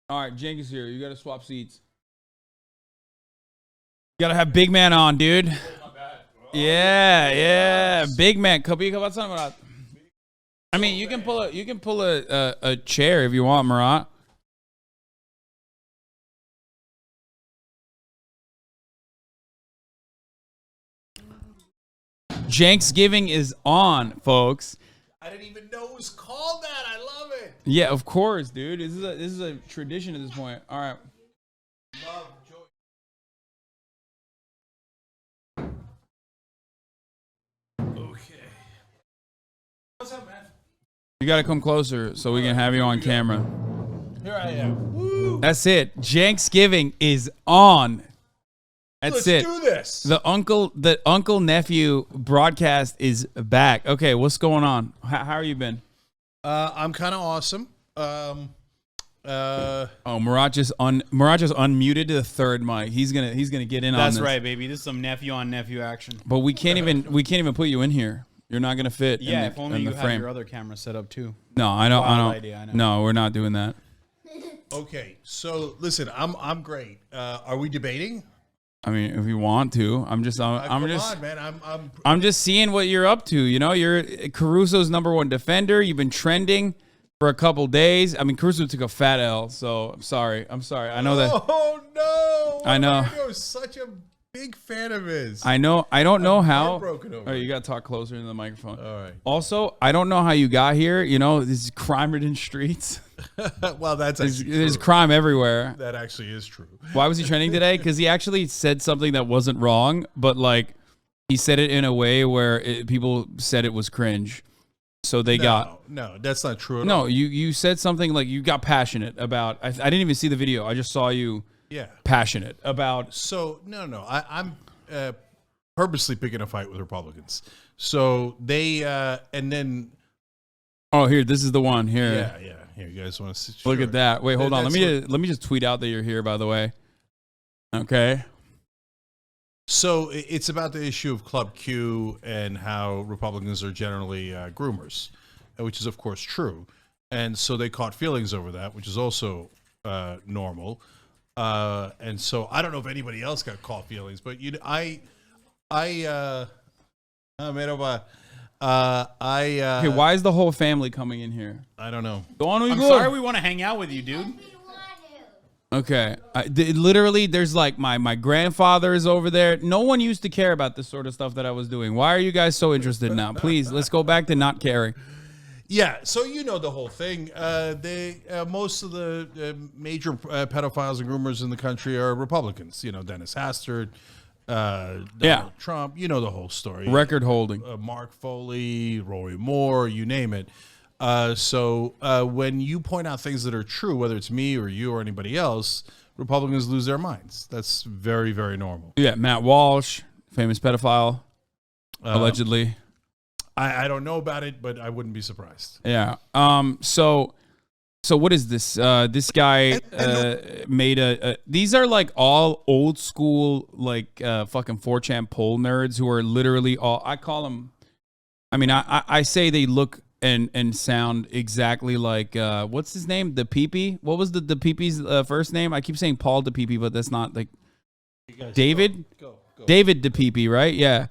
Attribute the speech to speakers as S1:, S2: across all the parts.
S1: All right, Cenk is here. You got to swap seats. You got to have big man on, dude. Yeah. Big man. I mean, you can pull a chair if you want, Marat. CENKSGIVIng is on, folks.
S2: I didn't even know it was called that. I love it.
S1: Yeah, of course, dude. This is a tradition at this point. All right.
S2: Love, joy. Okay. What's up, man?
S1: You got to come closer so we can have you on camera.
S2: Here I am. Woo.
S1: That's it. CENKSGIVIng is on. That's it.
S2: Let's do this.
S1: The uncle nephew broadcast is back. Okay, what's going on? How are you been?
S2: I'm kind of awesome.
S1: Marat just unmuted the third mic. He's gonna get in on this.
S3: That's right, baby. This is some nephew on nephew action.
S1: But we can't even put you in here. You're not gonna fit.
S3: Yeah,
S1: in
S3: if only you
S1: frame.
S3: had your other camera set up too.
S1: No, I don't.
S3: Idea, I know.
S1: No, we're not doing that.
S2: Okay, so listen, I'm great. Are we debating?
S1: I mean, if you want to, I'm just seeing what you're up to. You know, you're Caruso's #1 defender. You've been trending for a couple days. I mean, Caruso took a fat L, so I'm sorry. I know that.
S2: Oh no!
S1: I know.
S2: I was such a big fan of his.
S1: I know. I don't know how.
S2: Broken over.
S1: Oh, you got to talk closer into the microphone.
S2: All right.
S1: Also, I don't know how you got here. You know, these crime-ridden streets.
S2: Well,
S1: there's crime everywhere.
S2: That actually is true.
S1: Why was he trending today? Because he actually said something that wasn't wrong, but like he said it in a way where people said it was cringe. So they
S2: no, that's not true at
S1: all.
S2: all.
S1: You said something like you got passionate about. I didn't even see the video. I just saw you.
S2: Yeah.
S1: Passionate about.
S2: So no, I'm purposely picking a fight with Republicans. So they and then.
S1: Oh, here, this is the one here.
S2: Yeah. Here, you guys want to see?
S1: Look at that. Wait, hold on. Let me just tweet out that you're here. By the way. Okay.
S2: So it's about the issue of Club Q and how Republicans are generally groomers, which is of course true, and so they caught feelings over that, which is also normal. And so I don't know if anybody else got caught feelings, but okay,
S1: why is the whole family coming in here?
S2: I don't know.
S3: I'm sorry we want to hang out with you, dude.
S1: Okay. Literally, there's like my grandfather is over there. No one used to care about this sort of stuff that I was doing. Why are you guys so interested now? Please, let's go back to not caring.
S2: Yeah, so you know the whole thing. Most of the major pedophiles and groomers in the country are Republicans. You know, Dennis Hastert, Donald Trump. You know the whole story.
S1: Record holding.
S2: Mark Foley, Roy Moore, you name it. So when you point out things that are true, whether it's me or you or anybody else, Republicans lose their minds. That's very, very normal.
S1: Yeah, Matt Walsh, famous pedophile, allegedly.
S2: I don't know about it, but I wouldn't be surprised.
S1: Yeah. So what is this? This guy made these are like all old school, like fucking 4chan poll nerds who are literally all, I call them, I mean, I say they look and sound exactly like, what's his name? The Peepee? What was the Peepee's first name? I keep saying Paul DePeepee, but that's not like David?
S2: Go.
S1: David DePeepee, right? Yeah.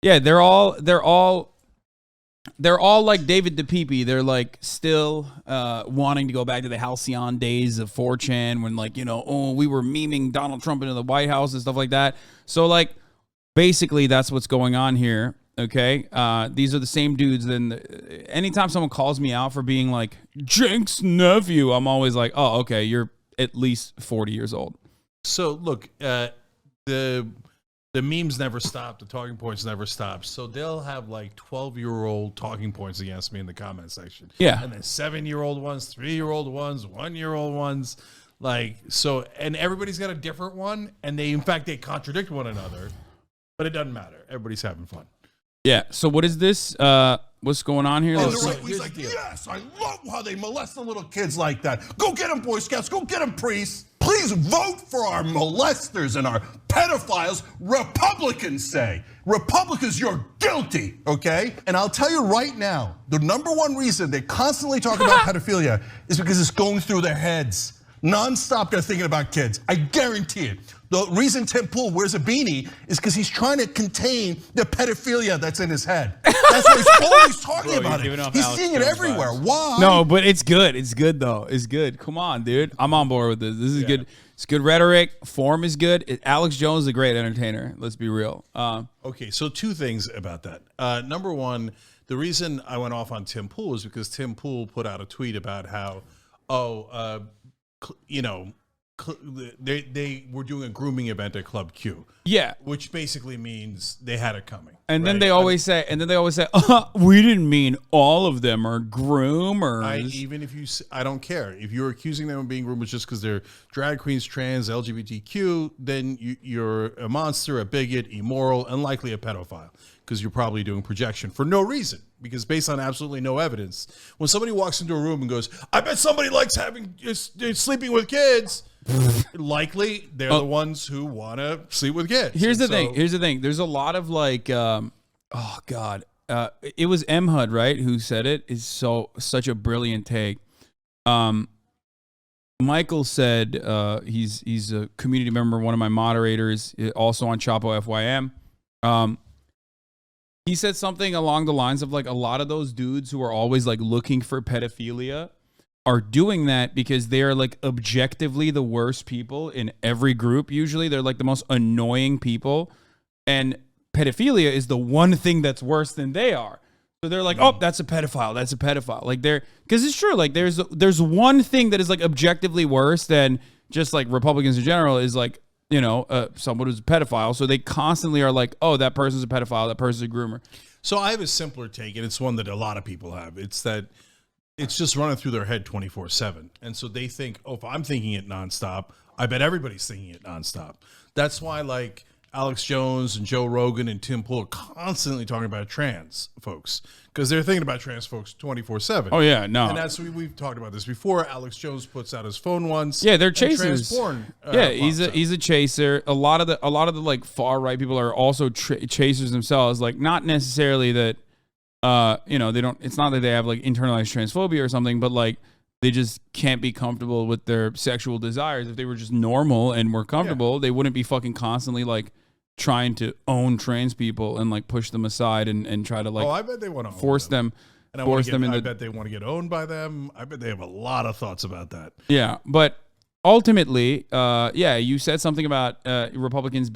S1: Yeah, they're all like David DePeepee. They're like still wanting to go back to the halcyon days of 4chan when, like, you know, we were memeing Donald Trump into the White House and stuff like that. So like basically that's what's going on here. Okay. These are the same dudes. Then anytime someone calls me out for being like Cenk's nephew, I'm always like, oh, okay, you're at least 40 years old.
S2: So look, the memes never stop. The talking points never stop. So they'll have like 12-year-old talking points against me in the comment section.
S1: Yeah.
S2: And then 7-year-old ones, 3-year-old ones, 1-year-old ones. Like, so, and everybody's got a different one. And they contradict one another, but it doesn't matter. Everybody's having fun.
S1: Yeah. So what is this? What's going on here?
S4: And the right wing's like, yes, I love how they molest the little kids like that. Go get them, Boy Scouts. Go get them, priests. Please vote for our molesters and our pedophiles. Republicans say. Republicans, you're guilty, okay? And I'll tell you right now, the #1 reason they constantly talk about pedophilia is because it's going through their heads. nonstop they're thinking about kids. I guarantee it. The reason Tim Pool wears a beanie is because he's trying to contain the pedophilia that's in his head. That's why he's always talking about it. He's seeing it everywhere. Why?
S1: No, but it's good. It's good though. It's good. Come on, dude. I'm on board with this. This is good. It's good rhetoric. Form is good. Alex Jones is a great entertainer. Let's be real.
S2: Okay, so two things about that. Number one, the reason I went off on Tim Pool is because Tim Pool put out a tweet about how, they were doing a grooming event at Club Q.
S1: Yeah,
S2: which basically means they had it coming.
S1: And then they always say, we didn't mean all of them are groomers.
S2: Even if I don't care if you're accusing them of being groomers just because they're drag queens, trans, LGBTQ. Then you're a monster, a bigot, immoral, and likely a pedophile because you're probably doing projection for no reason. Because based on absolutely no evidence, when somebody walks into a room and goes, "I bet somebody likes sleeping with kids," likely they're the ones who want to sleep with kids.
S1: Here's the thing. There's a lot of like, it was M HUD, right, who said it. Is such a brilliant take. Michael said he's a community member, one of my moderators, also on Chapo FYM. He said something along the lines of like a lot of those dudes who are always like looking for pedophilia are doing that because they are like objectively the worst people in every group. Usually they're like the most annoying people, and pedophilia is the one thing that's worse than they are. So they're like, oh, that's a pedophile. That's a pedophile. Like because it's true. Like there's one thing that is like objectively worse than just like Republicans in general is like, someone who's a pedophile. So they constantly are like, oh, that person's a pedophile. That person's a groomer.
S2: So I have a simpler take, and it's one that a lot of people have. It's that it's just running through their head 24/7. And so they think, oh, if I'm thinking it nonstop, I bet everybody's thinking it nonstop. That's why like Alex Jones and Joe Rogan and Tim Pool are constantly talking about trans folks because they're thinking about trans folks 24/7.
S1: Oh yeah, no.
S2: And that's we've talked about this before. Alex Jones puts out his phone once.
S1: Yeah, they're chasers.
S2: Trans porn,
S1: he's a chaser. A lot of the like far right people are also chasers themselves. Like not necessarily that they don't. It's not that they have like internalized transphobia or something, but like they just can't be comfortable with their sexual desires. If they were just normal and were comfortable, they wouldn't be fucking constantly like trying to own trans people and like push them aside and try to like
S2: I bet they want to
S1: force them.
S2: And I bet they want to get owned by them. I bet they have a lot of thoughts about that.
S1: Yeah, but ultimately, you said something about Republicans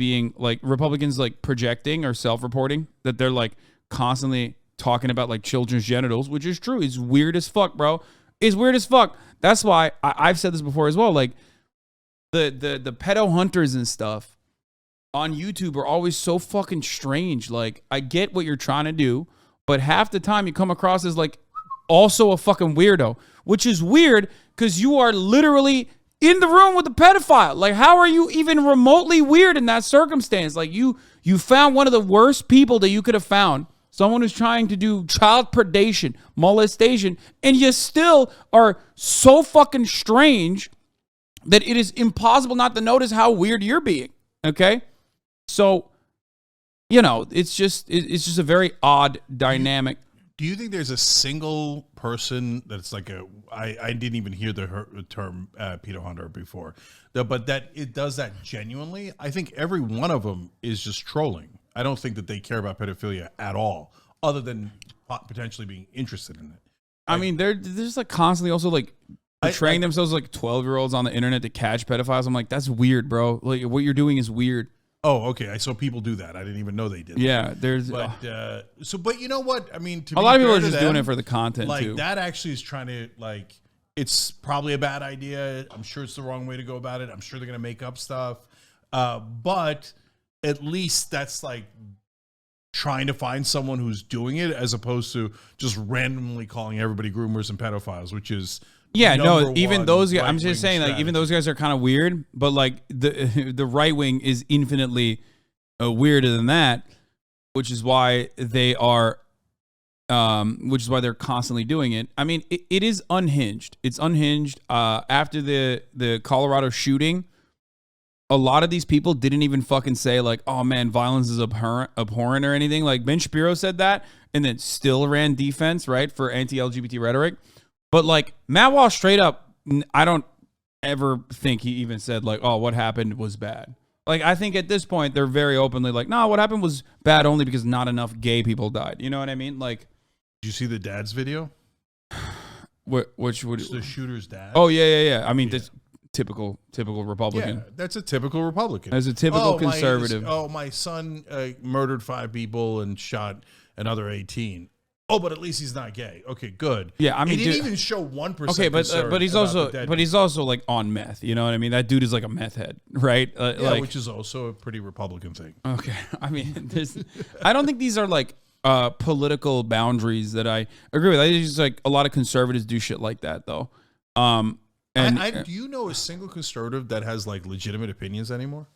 S1: projecting or self-reporting, that they're like constantly talking about like children's genitals, which is true. It's weird as fuck, bro. It's weird as fuck. That's why I've said this before as well. Like the pedo hunters and stuff on YouTube are always so fucking strange. Like I get what you're trying to do, but half the time you come across as like also a fucking weirdo, which is weird because you are literally in the room with the pedophile. Like how are you even remotely weird in that circumstance? Like you found one of the worst people that you could have found. Someone who's trying to do child predation, molestation, and you still are so fucking strange that it is impossible not to notice how weird you're being. Okay? So, it's just a very odd dynamic.
S2: Do you think there's a single person that's like I didn't even hear the term pedo hunter before, but that it does that genuinely? I think every one of them is just trolling. I don't think that they care about pedophilia at all, other than potentially being interested in it.
S1: I mean, they're just like constantly also like betraying themselves like 12-year-olds on the internet to catch pedophiles. I'm like, that's weird, bro. Like what you're doing is weird.
S2: Oh, okay. I saw people do that. I didn't even know they did.
S1: Yeah, there's.
S2: But but you know what? I mean,
S1: a lot of people are just doing it for the content
S2: like,
S1: too.
S2: That actually is trying to like. It's probably a bad idea. I'm sure it's the wrong way to go about it. I'm sure they're gonna make up stuff, but at least that's like trying to find someone who's doing it as opposed to just randomly calling everybody groomers and pedophiles, which is.
S1: Yeah, no, even those guys, I'm just saying, strategy. Like, even those guys are kind of weird, but like the right wing is infinitely weirder than that, which is why they are, which is why they're constantly doing it. I mean, it is unhinged. It's unhinged. After the Colorado shooting, a lot of these people didn't even fucking say like, oh man, violence is abhorrent or anything. Like Ben Shapiro said that and then still ran defense, right, for anti-LGBT rhetoric. But like Matt Walsh straight up, I don't ever think he even said like, "Oh, what happened was bad." Like, I think at this point they're very openly like, "No, what happened was bad only because not enough gay people died." You know what I mean? Like,
S2: Did you see the dad's video?
S1: which would
S2: It's the shooter's dad.
S1: Oh yeah. I mean, that's typical Republican.
S2: Yeah, that's a typical Republican.
S1: As a typical conservative.
S2: My son murdered 5 people and shot another 18. Oh, but at least he's not gay. Okay, good.
S1: Yeah, I mean,
S2: he didn't even show 1%.
S1: Okay, but he's also like on meth. You know what I mean? That dude is like a meth head, right?
S2: Which is also a pretty Republican thing.
S1: Okay, I mean, I don't think these are like political boundaries that I agree with. I think it's just like a lot of conservatives do shit like that, though. And
S2: do you know a single conservative that has like legitimate opinions anymore?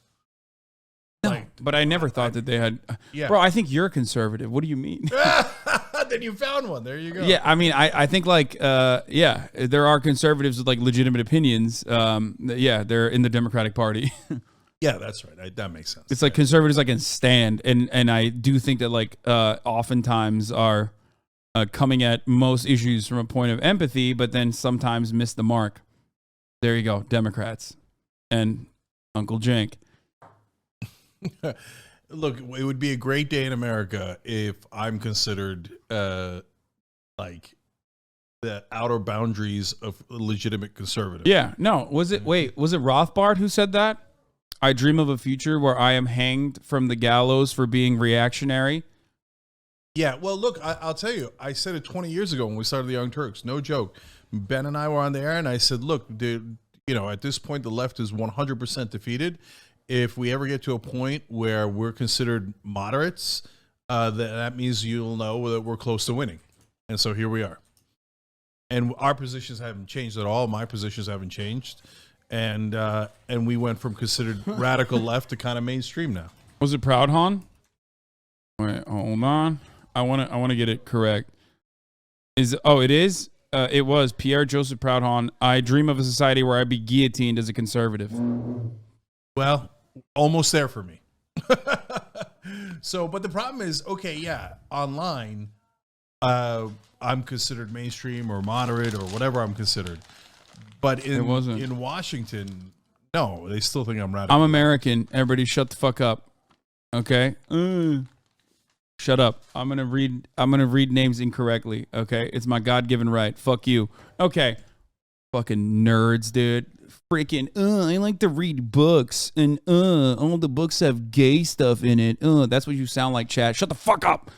S1: No, but I never thought that they had.
S2: Yeah.
S1: Bro, I think you're conservative. What do you mean?
S2: Then you found one. There you go.
S1: Yeah, I mean, I think like, there are conservatives with like legitimate opinions. They're in the Democratic Party.
S2: Yeah, that's right. That makes sense.
S1: It's like conservatives like can stand, and I do think that like oftentimes are coming at most issues from a point of empathy, but then sometimes miss the mark. There you go, Democrats and Uncle Cenk.
S2: Look, it would be a great day in America if I'm considered like the outer boundaries of legitimate conservative.
S1: Yeah, no, was it Rothbard who said that? I dream of a future where I am hanged from the gallows for being reactionary.
S2: Yeah, well, look, I'll tell you, I said it 20 years ago when we started the Young Turks. No joke. Ben and I were on the air, and I said, look, dude, at this point, the left is 100% defeated. If we ever get to a point where we're considered moderates, that means you'll know that we're close to winning. And so here we are. And our positions haven't changed at all. My positions haven't changed. And we went from considered radical left to kind of mainstream now.
S1: Was it Proudhon? Wait, hold on. I want to get it correct. It is? It was Pierre Joseph Proudhon. I dream of a society where I be guillotined as a conservative.
S2: Well, almost there for me. So, but the problem is, online, I'm considered mainstream or moderate or whatever I'm considered. But in Washington, no, they still think I'm radical.
S1: I'm American. Everybody shut the fuck up. Okay? Shut up. I'm gonna read names incorrectly. Okay? It's my God-given right. Fuck you. Okay. Fucking nerds, dude. Freaking I like to read books, and all the books have gay stuff in it. That's what you sound like, chat. Shut the fuck up.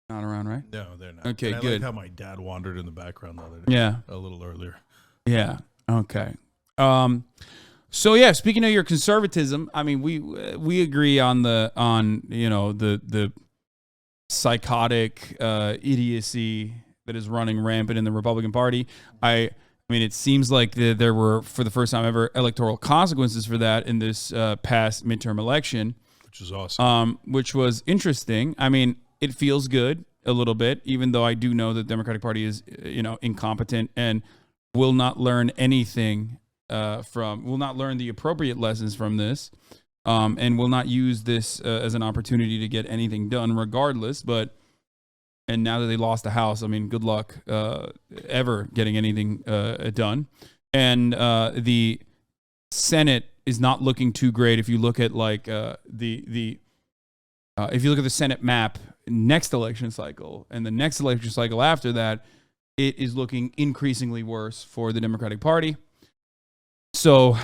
S1: Not around, right?
S2: No, they're not.
S1: Okay,
S2: and I
S1: good.
S2: like how my dad wandered in the background the other day.
S1: Yeah.
S2: A little earlier.
S1: Yeah. Okay. So yeah, speaking of your conservatism, I mean, we agree on the psychotic idiocy that is running rampant in the Republican Party. I mean, it seems like there were, for the first time ever, electoral consequences for that in this past midterm election,
S2: which is awesome.
S1: Which was interesting. I mean, it feels good a little bit, even though I do know that the Democratic Party is, incompetent and will not learn anything will not learn the appropriate lessons from this, and will not use this as an opportunity to get anything done regardless. And now that they lost the House, I mean, good luck ever getting anything done. And the Senate is not looking too great. If you look at like if you look at the Senate map next election cycle and the next election cycle after that, it is looking increasingly worse for the Democratic Party. So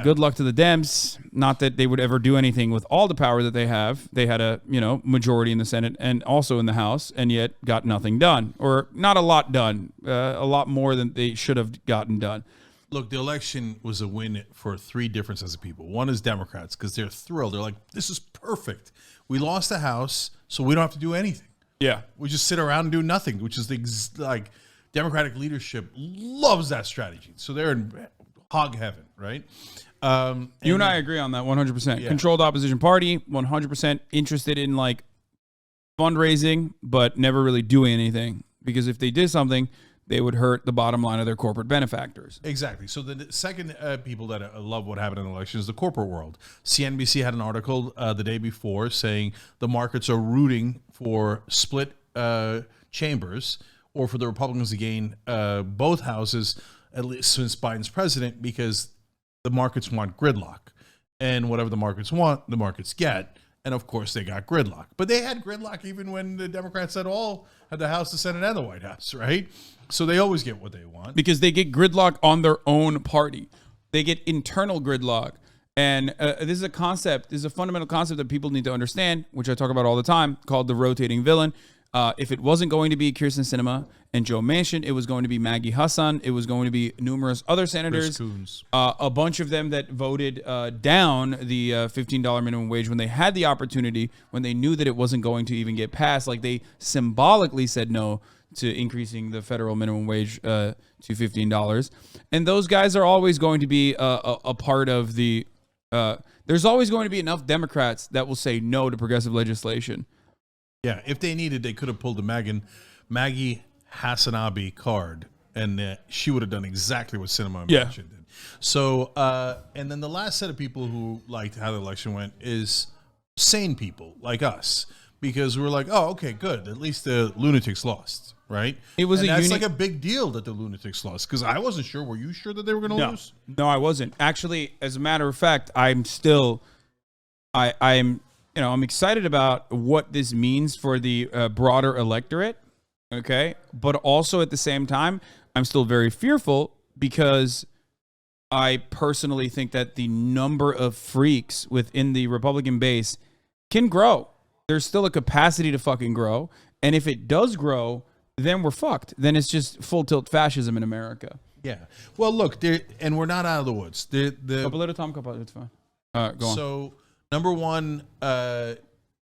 S1: good luck to the Dems. Not that they would ever do anything with all the power that they have. They had a majority in the Senate and also in the House, and yet got nothing done, or not a lot done, a lot more than they should have gotten done.
S2: Look, the election was a win for 3 different sets of people. One is Democrats, because they're thrilled. They're like, this is perfect. We lost the House, so we don't have to do anything.
S1: Yeah.
S2: We just sit around and do nothing, which is Democratic leadership loves that strategy. So they're in hog heaven, right?
S1: You and I agree on that 100%.
S2: Yeah.
S1: Controlled opposition party, 100% interested in like fundraising, but never really doing anything. Because if they did something, they would hurt the bottom line of their corporate benefactors.
S2: Exactly. So the second people that love what happened in the election is the corporate world. CNBC had an article the day before saying the markets are rooting for split chambers or for the Republicans to gain both houses at least since Biden's president, because the markets want gridlock. And whatever the markets want, the markets get. And of course, they got gridlock. But they had gridlock even when the Democrats had the House, the Senate, and the White House, right? So they always get what they want.
S1: Because they get gridlock on their own party. They get internal gridlock. And this is a concept, this is a fundamental concept that people need to understand, which I talk about all the time, called the rotating villain. If it wasn't going to be Kyrsten Sinema and Joe Manchin, it was going to be Maggie Hasan. It was going to be numerous other senators, a bunch of them that voted down the $15 minimum wage when they had the opportunity, when they knew that it wasn't going to even get passed. Like they symbolically said no to increasing the federal minimum wage to $15. And those guys are always going to be a part of the... there's always going to be enough Democrats that will say no to progressive legislation.
S2: Yeah, if they needed, they could have pulled the Maggie HasanAbi card, and she would have done exactly what Sinema and Manchin did. So, and then the last set of people who liked how the election went is sane people like us, because we were like, oh, okay, good. At least the lunatics lost, right?
S1: It was
S2: that's like a big deal that the lunatics lost, because I wasn't sure. Were you sure that they were going to lose?
S1: No, I wasn't. Actually, as a matter of fact, I'm excited about what this means for the broader electorate, okay? But also at the same time, I'm still very fearful because I personally think that the number of freaks within the Republican base can grow. There's still a capacity to fucking grow. And if it does grow, then we're fucked. Then it's just full tilt fascism in America.
S2: Yeah. Well, look, and we're not out of the woods.
S1: It's fine. Go on.
S2: So... Number one, I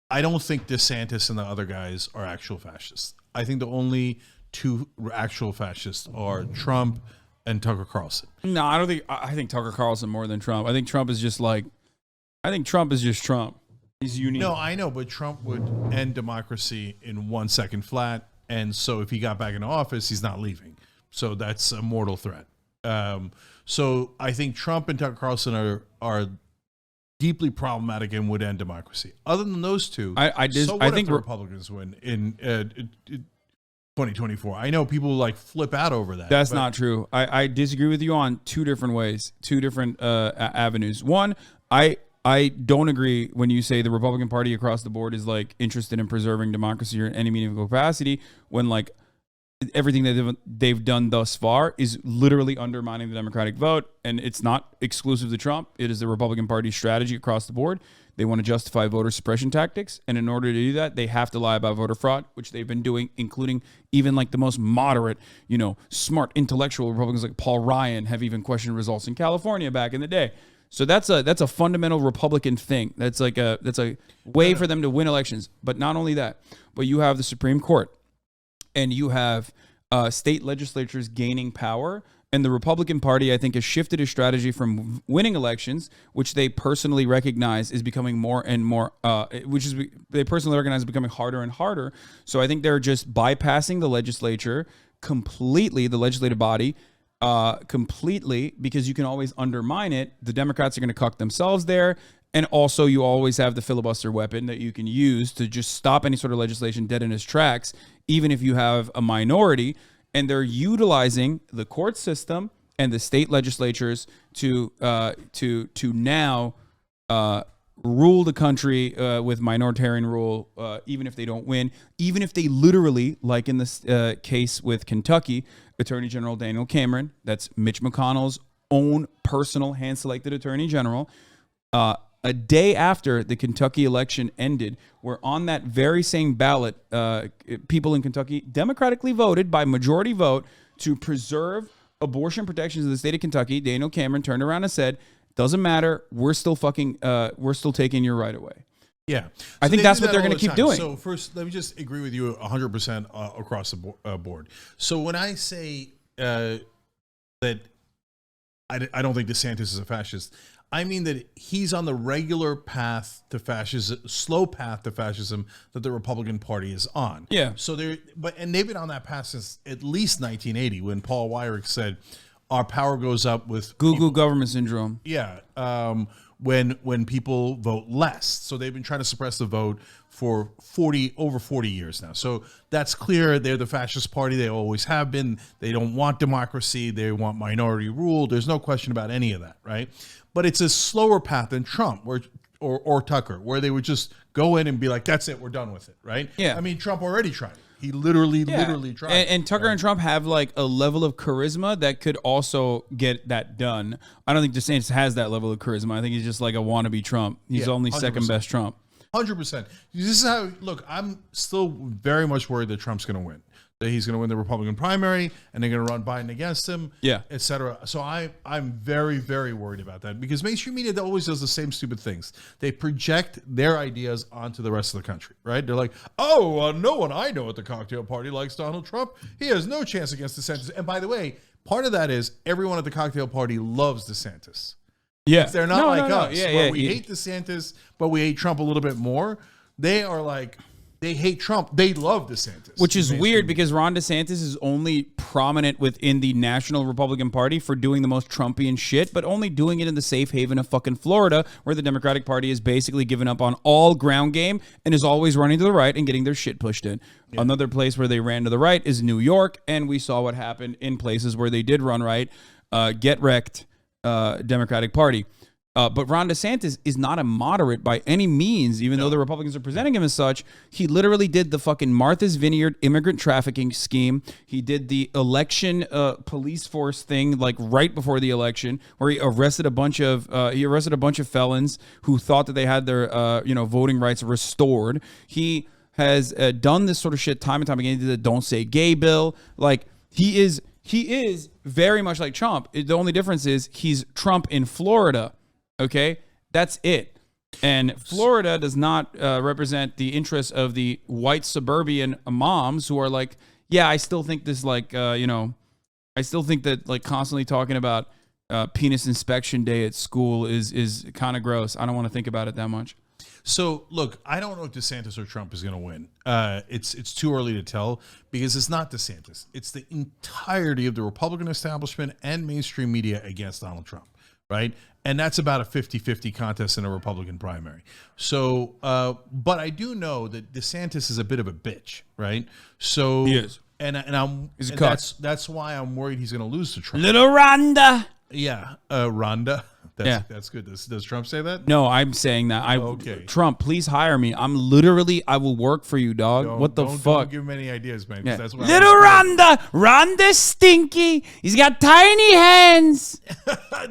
S2: don't think DeSantis and the other guys are actual fascists. I think the only two actual fascists are Trump and Tucker Carlson.
S1: No, I don't think. I think Tucker Carlson more than Trump. I think Trump is just Trump. He's unique.
S2: No, I know, but Trump would end democracy in 1 second flat. And so if he got back into office, he's not leaving. So that's a mortal threat. So I think Trump and Tucker Carlson are deeply problematic and would end democracy. Other than those two, I think the Republicans win in 2024. I know people like flip out over that.
S1: That's not true. I disagree with you on two different ways, two different avenues. One, I don't agree when you say the Republican Party across the board is like interested in preserving democracy or any meaningful capacity, when like everything that they've done thus far is literally undermining the Democratic vote. And it's not exclusive to Trump. It is the Republican Party's strategy across the board. They want to justify voter suppression tactics. And in order to do that, they have to lie about voter fraud, which they've been doing, including even like the most moderate, smart intellectual Republicans like Paul Ryan have even questioned results in California back in the day. So that's a fundamental Republican thing. That's a way for them to win elections. But not only that, but you have the Supreme Court. And you have state legislatures gaining power. And the Republican Party, I think, has shifted its strategy from winning elections, which they personally recognize is becoming more and more, they personally recognize is becoming harder and harder. So I think they're just bypassing the legislature completely, the legislative body, completely, because you can always undermine it. The Democrats are going to cuck themselves there. And also, you always have the filibuster weapon that you can use to just stop any sort of legislation dead in its tracks, even if you have a minority. And they're utilizing the court system and the state legislatures to now rule the country with minoritarian rule, even if they don't win, even if they literally, like in this case with Kentucky, Attorney General Daniel Cameron, that's Mitch McConnell's own personal hand-selected Attorney General, a day after the Kentucky election ended, where on that very same ballot, people in Kentucky democratically voted by majority vote to preserve abortion protections in the state of Kentucky. Daniel Cameron turned around and said, doesn't matter, we're still taking your right away.
S2: Yeah.
S1: I think that's what they're going to keep doing.
S2: So first, let me just agree with you 100% across the board. So when I say that I don't think DeSantis is a fascist, I mean that he's on the regular path to fascism, slow path to fascism that the Republican Party is on.
S1: Yeah.
S2: So they've been on that path since at least 1980, when Paul Weyrich said, our power goes up with
S1: Google government syndrome.
S2: When people vote less. So they've been trying to suppress the vote for over 40 years now. So that's clear. They're the fascist party. They always have been. They don't want democracy. They want minority rule. There's no question about any of that, right? But it's a slower path than Trump or Tucker, where they would just go in and be like, that's it, we're done with it, right?
S1: Yeah.
S2: I mean, Trump already tried it. He literally tried it.
S1: And Tucker and Trump have like a level of charisma that could also get that done. I don't think DeSantis has that level of charisma. I think he's just like a wannabe Trump. He's only 100%. Second best Trump.
S2: 100%. This is how, look, I'm still very much worried that Trump's going to win. That he's going to win the Republican primary and they're going to run Biden against him, et cetera. So I'm very, very worried about that because mainstream media always does the same stupid things. They project their ideas onto the rest of the country, right? They're like, no one I know at the cocktail party likes Donald Trump. He has no chance against DeSantis. And by the way, part of that is everyone at the cocktail party loves DeSantis.
S1: Yeah.
S2: They're not like us, where we hate DeSantis, but we hate Trump a little bit more. They are like, they hate Trump. They love DeSantis.
S1: Which is weird because Ron DeSantis is only prominent within the National Republican Party for doing the most Trumpian shit, but only doing it in the safe haven of fucking Florida, where the Democratic Party has basically given up on all ground game and is always running to the right and getting their shit pushed in. Yeah. Another place where they ran to the right is New York, and we saw what happened in places where they did run right. Get wrecked, Democratic Party. But Ron DeSantis is not a moderate by any means, even though the Republicans are presenting him as such. He literally did the fucking Martha's Vineyard immigrant trafficking scheme. He did the election police force thing like right before the election, where he arrested a bunch of felons who thought that they had their voting rights restored. He has done this sort of shit time and time again. He did the Don't Say Gay bill. Like he is very much like Trump. The only difference is he's Trump in Florida. Okay, that's it. And Florida does not represent the interests of the white suburban moms who are like, yeah, I still think this I still think that like constantly talking about penis inspection day at school is kind of gross. I don't want to think about it that much.
S2: So, look, I don't know if DeSantis or Trump is going to win. It's too early to tell because it's not DeSantis. It's the entirety of the Republican establishment and mainstream media against Donald Trump, right? And that's about a 50-50 contest in a Republican primary. So, but I do know that DeSantis is a bit of a bitch, right? So
S1: he is.
S2: That's why I'm worried he's going to lose to Trump.
S1: Little Rhonda.
S2: Yeah, Rhonda. That's good. Does Trump say that?
S1: No, I'm saying that.
S2: Okay.
S1: Trump, please hire me. I will work for you, dog. What the fuck?
S2: Don't give him any ideas, man.
S1: Yeah.
S2: That's what
S1: Little Rhonda. Rhonda's stinky. He's got tiny hands.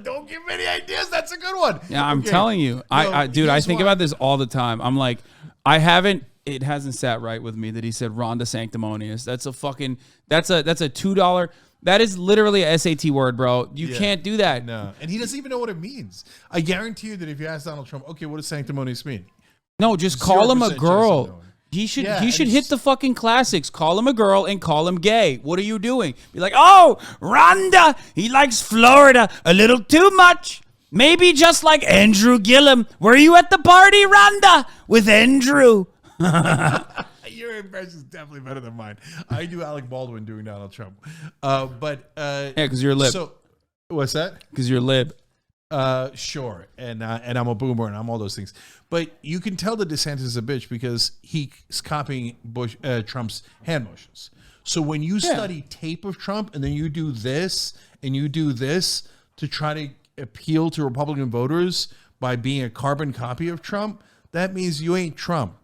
S2: Don't give him any ideas. That's a good one.
S1: Yeah, I'm telling you. I think about this all the time. I'm like, it hasn't sat right with me that he said Rhonda sanctimonious. That's a $2. That is literally a SAT word, bro. You can't do that.
S2: No. And he doesn't even know what it means. I guarantee you that if you ask Donald Trump, okay, what does sanctimonious mean?
S1: No, just call him a girl. He should hit the fucking classics. Call him a girl and call him gay. What are you doing? Be like, oh, Rhonda, he likes Florida a little too much. Maybe just like Andrew Gillum. Were you at the party, Rhonda, with Andrew?
S2: Your impression is definitely better than mine. I do Alec Baldwin doing Donald Trump. Because
S1: you're a lib.
S2: So, what's that?
S1: Because you're a lib.
S2: Sure. And I'm a boomer and I'm all those things. But you can tell that DeSantis is a bitch because he's copying Trump's hand motions. So when you study tape of Trump and then you do this and you do this to try to appeal to Republican voters by being a carbon copy of Trump, that means you ain't Trump.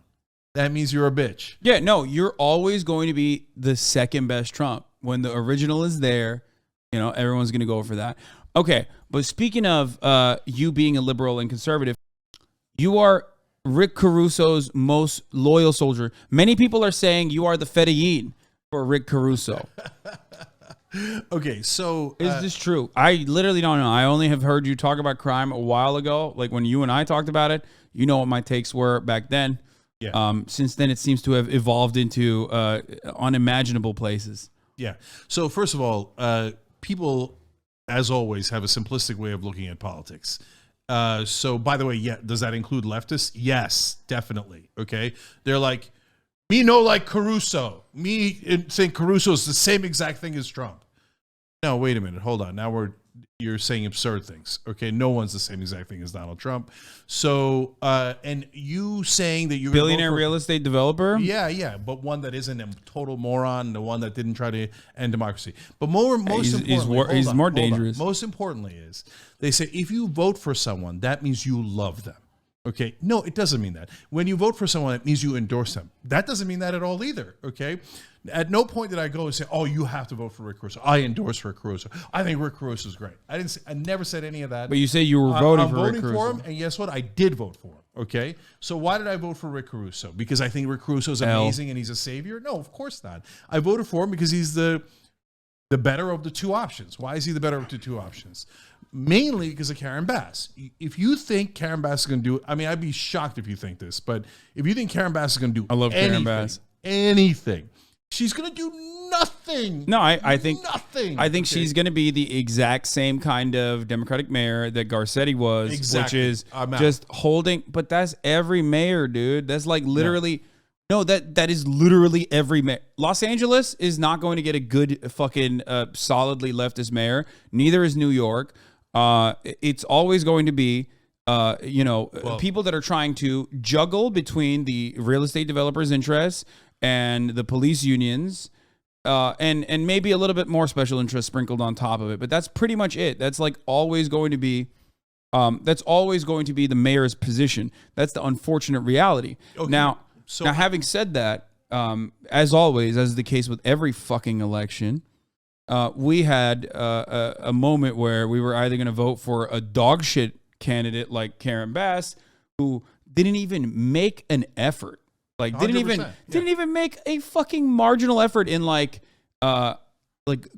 S2: That means you're a bitch.
S1: Yeah, no, you're always going to be the second best Trump. When the original is there, everyone's going to go for that. Okay, but speaking of you being a liberal and conservative, you are Rick Caruso's most loyal soldier. Many people are saying you are the Fedayeen for Rick Caruso.
S2: Okay, so
S1: is this true? I literally don't know. I only have heard you talk about crime a while ago, like when you and I talked about it. You know what my takes were back then.
S2: Yeah.
S1: Since then, it seems to have evolved into unimaginable places.
S2: Yeah. So first of all, people, as always, have a simplistic way of looking at politics. So by the way, does that include leftists? Yes, definitely. Okay. They're like, me no like Caruso. Me think Caruso is the same exact thing as Trump. No, wait a minute. Hold on. Now you're saying absurd things. Okay, no one's the same exact thing as Donald Trump. So, and you saying that you're
S1: billionaire real estate developer.
S2: Yeah, but one that isn't a total moron, the one that didn't try to end democracy. But most importantly,
S1: he's more dangerous.
S2: Most importantly is they say if you vote for someone, that means you love them. Okay, no, it doesn't mean that. When you vote for someone, it means you endorse them. That doesn't mean that at all either. Okay, at no point did I go and say, "Oh, you have to vote for Rick Caruso." I endorse Rick Caruso. I think Rick Caruso is great. I never said any of that.
S1: But you say you were voting for Rick Caruso.
S2: For him, and guess what? I did vote for him. Okay, so why did I vote for Rick Caruso? Because I think Rick Caruso is amazing and he's a savior? No, of course not. I voted for him because he's the better of the two options. Why is he the better of the two options? Mainly because of Karen Bass. If you think Karen Bass is going to do, I mean, I'd be shocked if you think this, but if you think Karen Bass is going to do,
S1: I love Karen Bass.
S2: Anything, she's going to do nothing.
S1: No, I think
S2: nothing.
S1: I think she's going to be the exact same kind of Democratic mayor that Garcetti was,
S2: Exactly.
S1: which is just holding. But that's every mayor, dude. That's like literally. No, that is literally every mayor. Los Angeles is not going to get a good fucking solidly leftist mayor. Neither is New York. It's always going to be, people that are trying to juggle between the real estate developers' interests and the police unions, and maybe a little bit more special interest sprinkled on top of it. But that's pretty much it. That's like always going to be. That's always going to be the mayor's position. That's the unfortunate reality. Okay. Now, having said that, as always, as is the case with every fucking election, we had a moment where we were either going to vote for a dog shit candidate like Karen Bass, who didn't even make an effort, like didn't even make a fucking marginal effort in like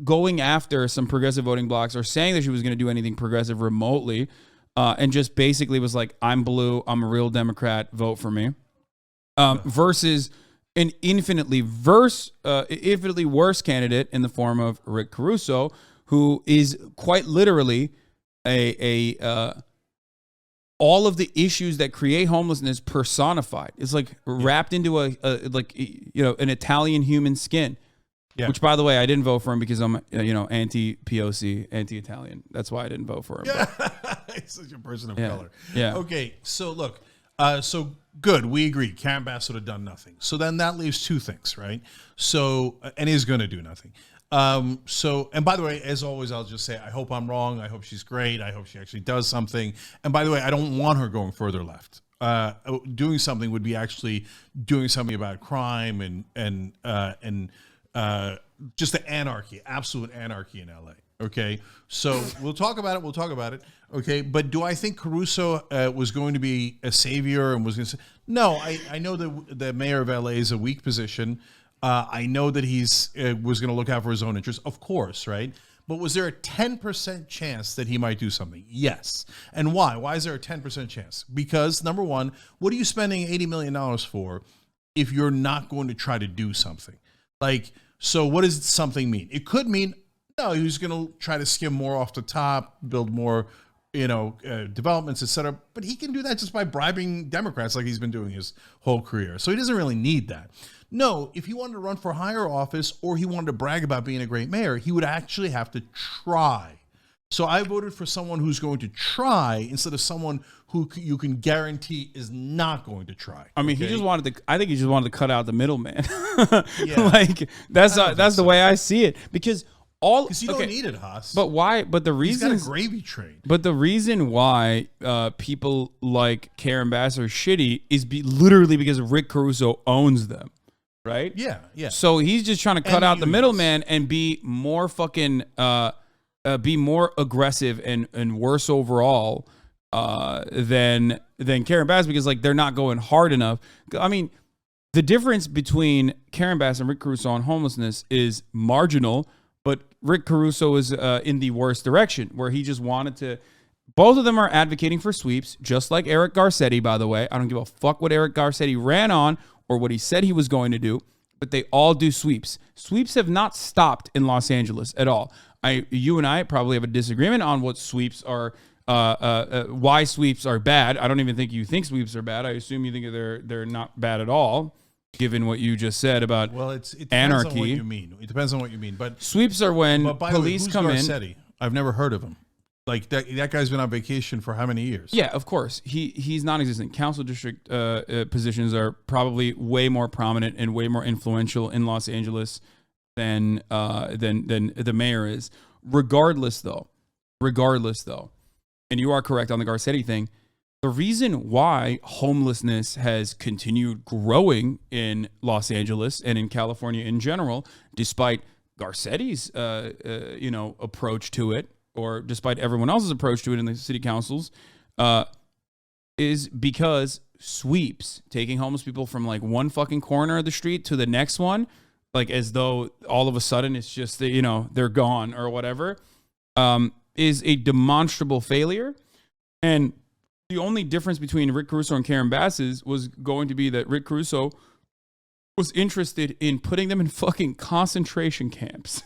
S1: going after some progressive voting blocks or saying that she was going to do anything progressive remotely, and just basically was like, "I'm blue, I'm a real Democrat, vote for me." Versus an infinitely worse candidate in the form of Rick Caruso, who is quite literally all of the issues that create homelessness personified. It's like wrapped into an Italian human skin. Yeah. Which, by the way, I didn't vote for him because I'm anti-POC, anti-Italian. That's why I didn't vote for him.
S2: Yeah. He's such a person of color.
S1: Yeah.
S2: Okay, so look. So good, we agree. Karen Bass would have done nothing. So then that leaves two things, right? So, and is going to do nothing. And by the way, as always, I'll just say, I hope I'm wrong. I hope she's great. I hope she actually does something. And by the way, I don't want her going further left. Doing something would be actually doing something about crime and just the anarchy, absolute anarchy in LA. Okay, so we'll talk about it. Okay, but do I think Caruso was going to be a savior and was going to say, no, I know that the mayor of LA is a weak position. I know that he's was going to look out for his own interests, of course, right? But was there a 10% chance that he might do something? Yes. And why? Why is there a 10% chance? Because, number one, what are you spending $80 million for if you're not going to try to do something? Like, so what does something mean? It could mean, no, he was going to try to skim more off the top, build more, developments, et cetera. But he can do that just by bribing Democrats like he's been doing his whole career. So he doesn't really need that. No, if he wanted to run for higher office or he wanted to brag about being a great mayor, he would actually have to try. So I voted for someone who's going to try instead of someone who you can guarantee is not going to try.
S1: I mean, I think he just wanted to cut out the middleman. Like that's the way I see it, because
S2: you don't need it, Haas.
S1: But why? But the reason
S2: he's got a gravy train.
S1: But the reason why people like Karen Bass are shitty is literally because Rick Caruso owns them, right?
S2: Yeah.
S1: So he's just trying to cut out the middleman and be more fucking, be more aggressive and worse overall than Karen Bass, because like they're not going hard enough. I mean, the difference between Karen Bass and Rick Caruso on homelessness is marginal. But Rick Caruso is in the worst direction, where he just wanted to. Both of them are advocating for sweeps, just like Eric Garcetti, by the way. I don't give a fuck what Eric Garcetti ran on or what he said he was going to do, but they all do sweeps. Sweeps have not stopped in Los Angeles at all. You and I probably have a disagreement on what sweeps are, why sweeps are bad. I don't even think you think sweeps are bad. I assume you think they're not bad at all. given what you just said about
S2: Well, it depends
S1: anarchy.
S2: on what you mean. It depends on what you mean. But
S1: Sweeps are when
S2: by the way,
S1: police
S2: who's
S1: come in.
S2: Garcetti? I've never heard of him. Like that guy's been on vacation for how many years?
S1: Yeah, of course. He's non-existent. Council district positions are probably way more prominent and way more influential in Los Angeles than the mayor is. Regardless, though, and you are correct on the Garcetti thing. The reason why homelessness has continued growing in Los Angeles and in California in general, despite Garcetti's approach to it, or despite everyone else's approach to it in the city councils, is because sweeps, taking homeless people from like one fucking corner of the street to the next one, like as though all of a sudden it's just that, they're gone or whatever, is a demonstrable failure. And the only difference between Rick Caruso and Karen Bass's was going to be that Rick Caruso was interested in putting them in fucking concentration camps.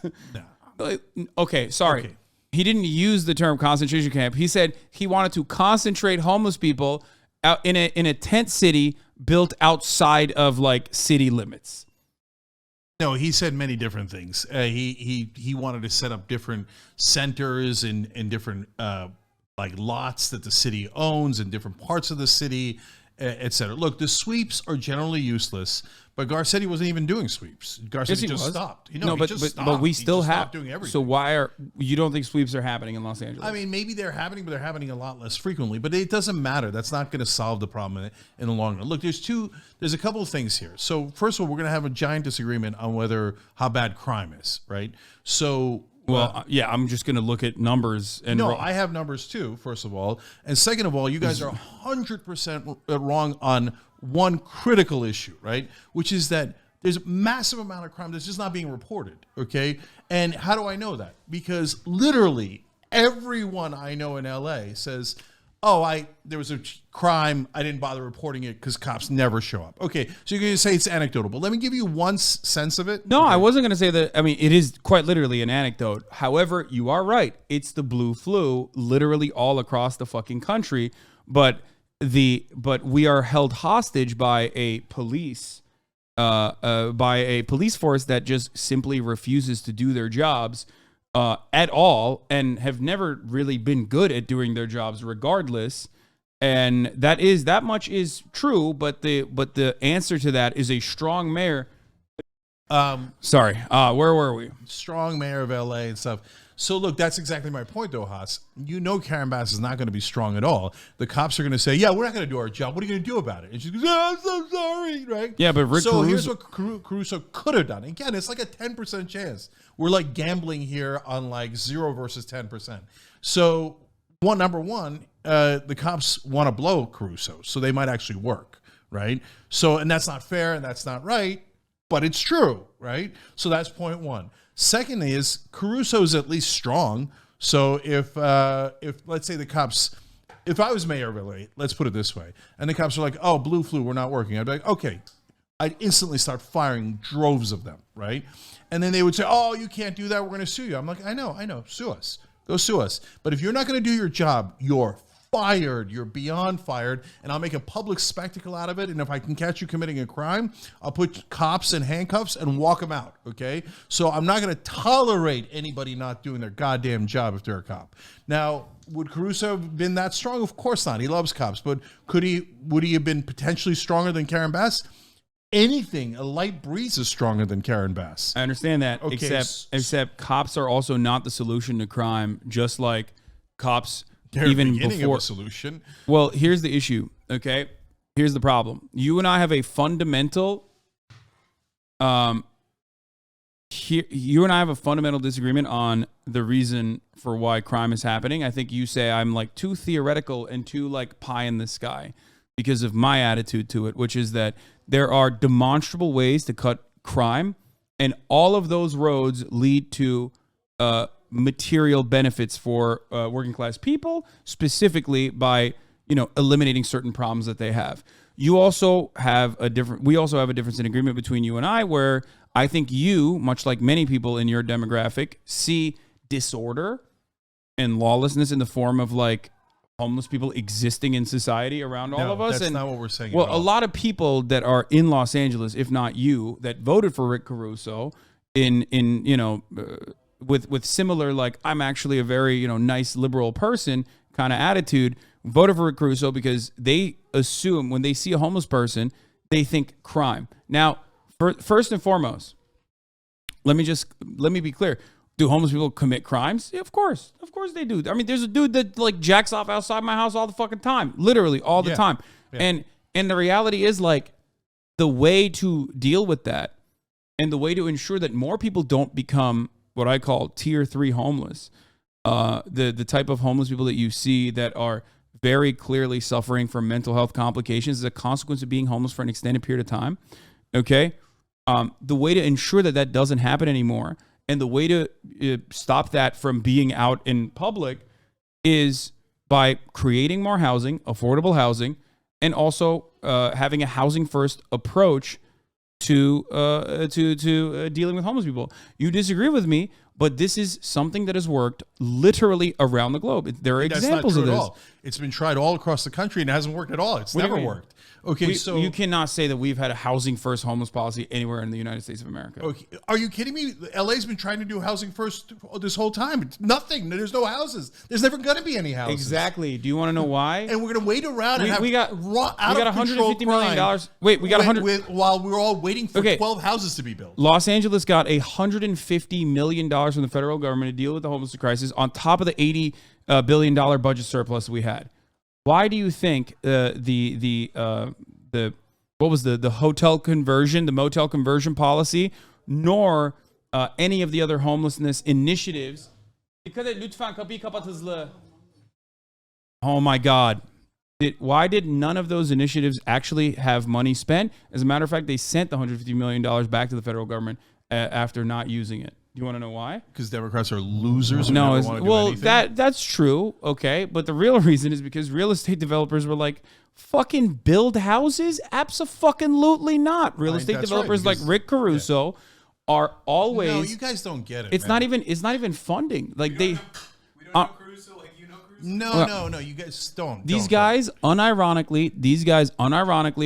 S2: No.
S1: Okay, sorry.
S2: Okay.
S1: He didn't use the term concentration camp. He said he wanted to concentrate homeless people out in a tent city built outside of like city limits.
S2: No, he said many different things. He wanted to set up different centers in different like lots that the city owns in different parts of the city, et cetera. Look, the sweeps are generally useless, but Garcetti wasn't even doing sweeps. Garcetti just stopped.
S1: But we still have
S2: doing everything.
S1: So why you don't think sweeps are happening in Los Angeles?
S2: I mean, maybe they're happening, but they're happening a lot less frequently. But it doesn't matter. That's not going to solve the problem in the long run. Look, there's a couple of things here. So first of all, we're going to have a giant disagreement on how bad crime is, right? So.
S1: Well, yeah, I'm just going to look at numbers. And
S2: I have numbers too, first of all. And second of all, you guys are 100% wrong on one critical issue, right? Which is that there's a massive amount of crime that's just not being reported, okay? And how do I know that? Because literally everyone I know in LA says, there was a crime, I didn't bother reporting it because cops never show up. Okay, so you're going to say it's anecdotal, but let me give you one sense of it.
S1: No,
S2: okay.
S1: I wasn't going to say that. I mean, it is quite literally an anecdote. However, you are right. It's the blue flu literally all across the fucking country, but we are held hostage by a police force that just simply refuses to do their jobs at all, and have never really been good at doing their jobs regardless. And that much is true, but the answer to that is a strong mayor. Sorry, where were we?
S2: Strong mayor of LA and stuff. So look, that's exactly my point though, Haas. Karen Bass is not going to be strong at all. The cops are going to say, yeah, we're not going to do our job. What are you going to do about it? And she goes, I'm so sorry, right?
S1: Yeah, but
S2: here's what Caruso could have done. Again, it's like a 10% chance. We're like gambling here on like 0 versus 10%. So number one, the cops want to blow Caruso, so they might actually work, right? So, and that's not fair and that's not right, but it's true, right? So that's point one. Second is Caruso is at least strong. So if let's say the cops, if I was mayor of LA, let's put it this way, and the cops are like, oh, blue flu, we're not working. I'd be like, okay. I'd instantly start firing droves of them, right? And then they would say, oh, you can't do that. We're going to sue you. I'm like, I know. Sue us. Go sue us. But if you're not going to do your job, you're fired. You're beyond fired. And I'll make a public spectacle out of it. And if I can catch you committing a crime, I'll put cops in handcuffs and walk them out, okay? So I'm not going to tolerate anybody not doing their goddamn job if they're a cop. Now, would Caruso have been that strong? Of course not. He loves cops. But would he have been potentially stronger than Karen Bass? Anything, a light breeze is stronger than Karen Bass.
S1: I understand that,
S2: Okay,
S1: except cops are also not the solution to crime, just like cops
S2: They're
S1: even
S2: beginning
S1: before.
S2: of a solution.
S1: Well, here's the issue, okay? Here's the problem. You and I have a fundamental disagreement on the reason for why crime is happening. I think you say I'm like too theoretical and too like pie in the sky because of my attitude to it, which is that there are demonstrable ways to cut crime, and all of those roads lead to material benefits for working class people, specifically by eliminating certain problems that they have. We also have a difference in agreement between you and I, where I think you, much like many people in your demographic, see disorder and lawlessness in the form of like homeless people existing in society around all of us.
S2: That's
S1: and
S2: not what we're saying.
S1: well,
S2: at all.
S1: a lot of people that are in Los Angeles, if not you, that voted for Rick Caruso in with similar, like, I'm actually a very, nice liberal person kind of attitude, voted for Rick Caruso because they assume when they see a homeless person, they think crime. Now, first and foremost, let me be clear. Do homeless people commit crimes? Yeah, of course they do. I mean, there's a dude that like jacks off outside my house all the fucking time, literally all the time. Yeah. And the reality is, like, the way to deal with that and the way to ensure that more people don't become what I call tier 3 homeless, the type of homeless people that you see that are very clearly suffering from mental health complications as a consequence of being homeless for an extended period of time. Okay. The way to ensure that that doesn't happen anymore, and the way to stop that from being out in public, is by creating more housing, affordable housing, and also having a housing first approach to dealing with homeless people. You disagree with me, but this is something that has worked literally around the globe. There are examples of this.
S2: All. It's been tried all across the country and it hasn't worked at all. It's never worked. Okay, so
S1: you cannot say that we've had a housing first homeless policy anywhere in the United States of America.
S2: Okay, are you kidding me? LA's been trying to do housing first this whole time. It's nothing. There's no houses. There's never going to be any houses.
S1: Exactly. Do you want to know why?
S2: And we're going to wait around
S1: we got $150 million. Wait, we got
S2: while we're all waiting for 12 houses to be built.
S1: Los Angeles got $150 million from the federal government to deal with the homeless crisis on top of the $80 billion budget surplus we had. Why do you think the hotel conversion, the motel conversion policy, nor any of the other homelessness initiatives? Oh my God. Why did none of those initiatives actually have money spent? As a matter of fact, they sent the $150 million back to the federal government after not using it. Do you want to know why?
S2: Because Democrats are losers.
S1: No, that's true. Okay, but the real reason is because real estate developers were like, "Fucking build houses? Abso-fucking-lutely not." Real estate developers like Rick Caruso are always.
S2: No, you guys don't get it.
S1: It's not even funding. Like we don't
S3: know Caruso like you know Caruso.
S2: No, you guys don't.
S1: These guys unironically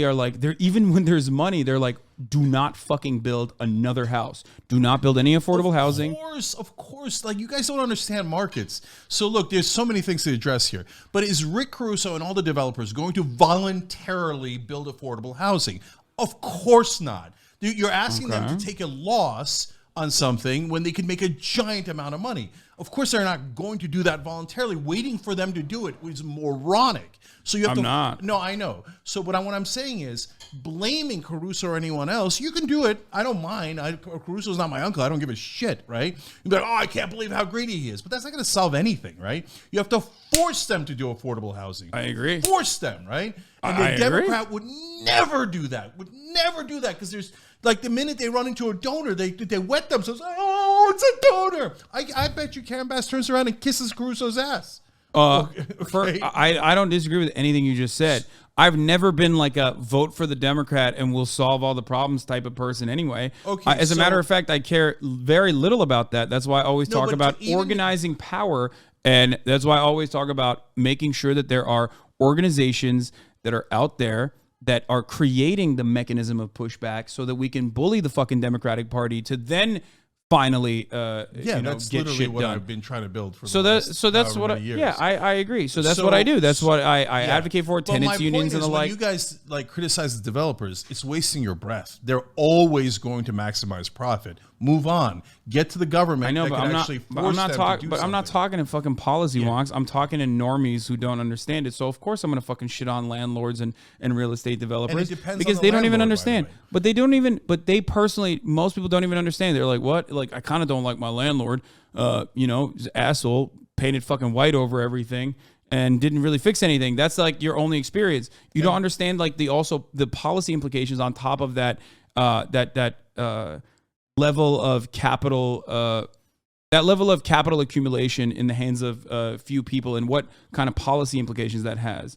S1: are like, they're, even when there's money, they're like, do not fucking build another house. Do not build any affordable housing.
S2: Of course. Like, you guys don't understand markets. So look, there's so many things to address here. But is Rick Caruso and all the developers going to voluntarily build affordable housing? Of course not. You're asking them to take a loss on something when they can make a giant amount of money. Of course, they're not going to do that voluntarily. Waiting for them to do it is moronic. So you have
S1: not.
S2: No, I know. So what I'm saying is, blaming Caruso or anyone else, you can do it. I don't mind. Caruso's not my uncle. I don't give a shit, right? You'd be like, I can't believe how greedy he is. But that's not going to solve anything, right? You have to force them to do affordable housing.
S1: I agree.
S2: Force them, right? And the Democrat would never do that. Because there's, like, the minute they run into a donor, they wet themselves. Oh, it's a donor. I bet you Karen Bass turns around and kisses Caruso's ass.
S1: Okay. I don't disagree with anything you just said. I've never been like a vote for the Democrat and we'll solve all the problems type of person anyway. Okay, as a matter of fact, I care very little about that. That's why I always talk about organizing power. And that's why I always talk about making sure that there are organizations that are out there that are creating the mechanism of pushback so that we can bully the fucking Democratic Party to then finally
S2: that's
S1: get
S2: literally
S1: shit
S2: what
S1: done.
S2: I've been trying to build for
S1: that's what I agree. So that's what I do. That's what I advocate for, tenants unions and the like.
S2: When you guys like criticize the developers, it's wasting your breath. They're always going to maximize profit. Move on. Get to the government.
S1: I know, but I'm not talking in fucking policy wonks. I'm talking in normies who don't understand it. So of course I'm going to fucking shit on landlords and real estate developers because they don't even understand. But they don't even. But they personally, most people don't even understand. They're like, what? Like, I kind of don't like my landlord. He's an asshole, painted fucking white over everything and didn't really fix anything. That's like your only experience. You don't understand like the policy implications on top of that. Level of capital, accumulation in the hands of few people, and what kind of policy implications that has.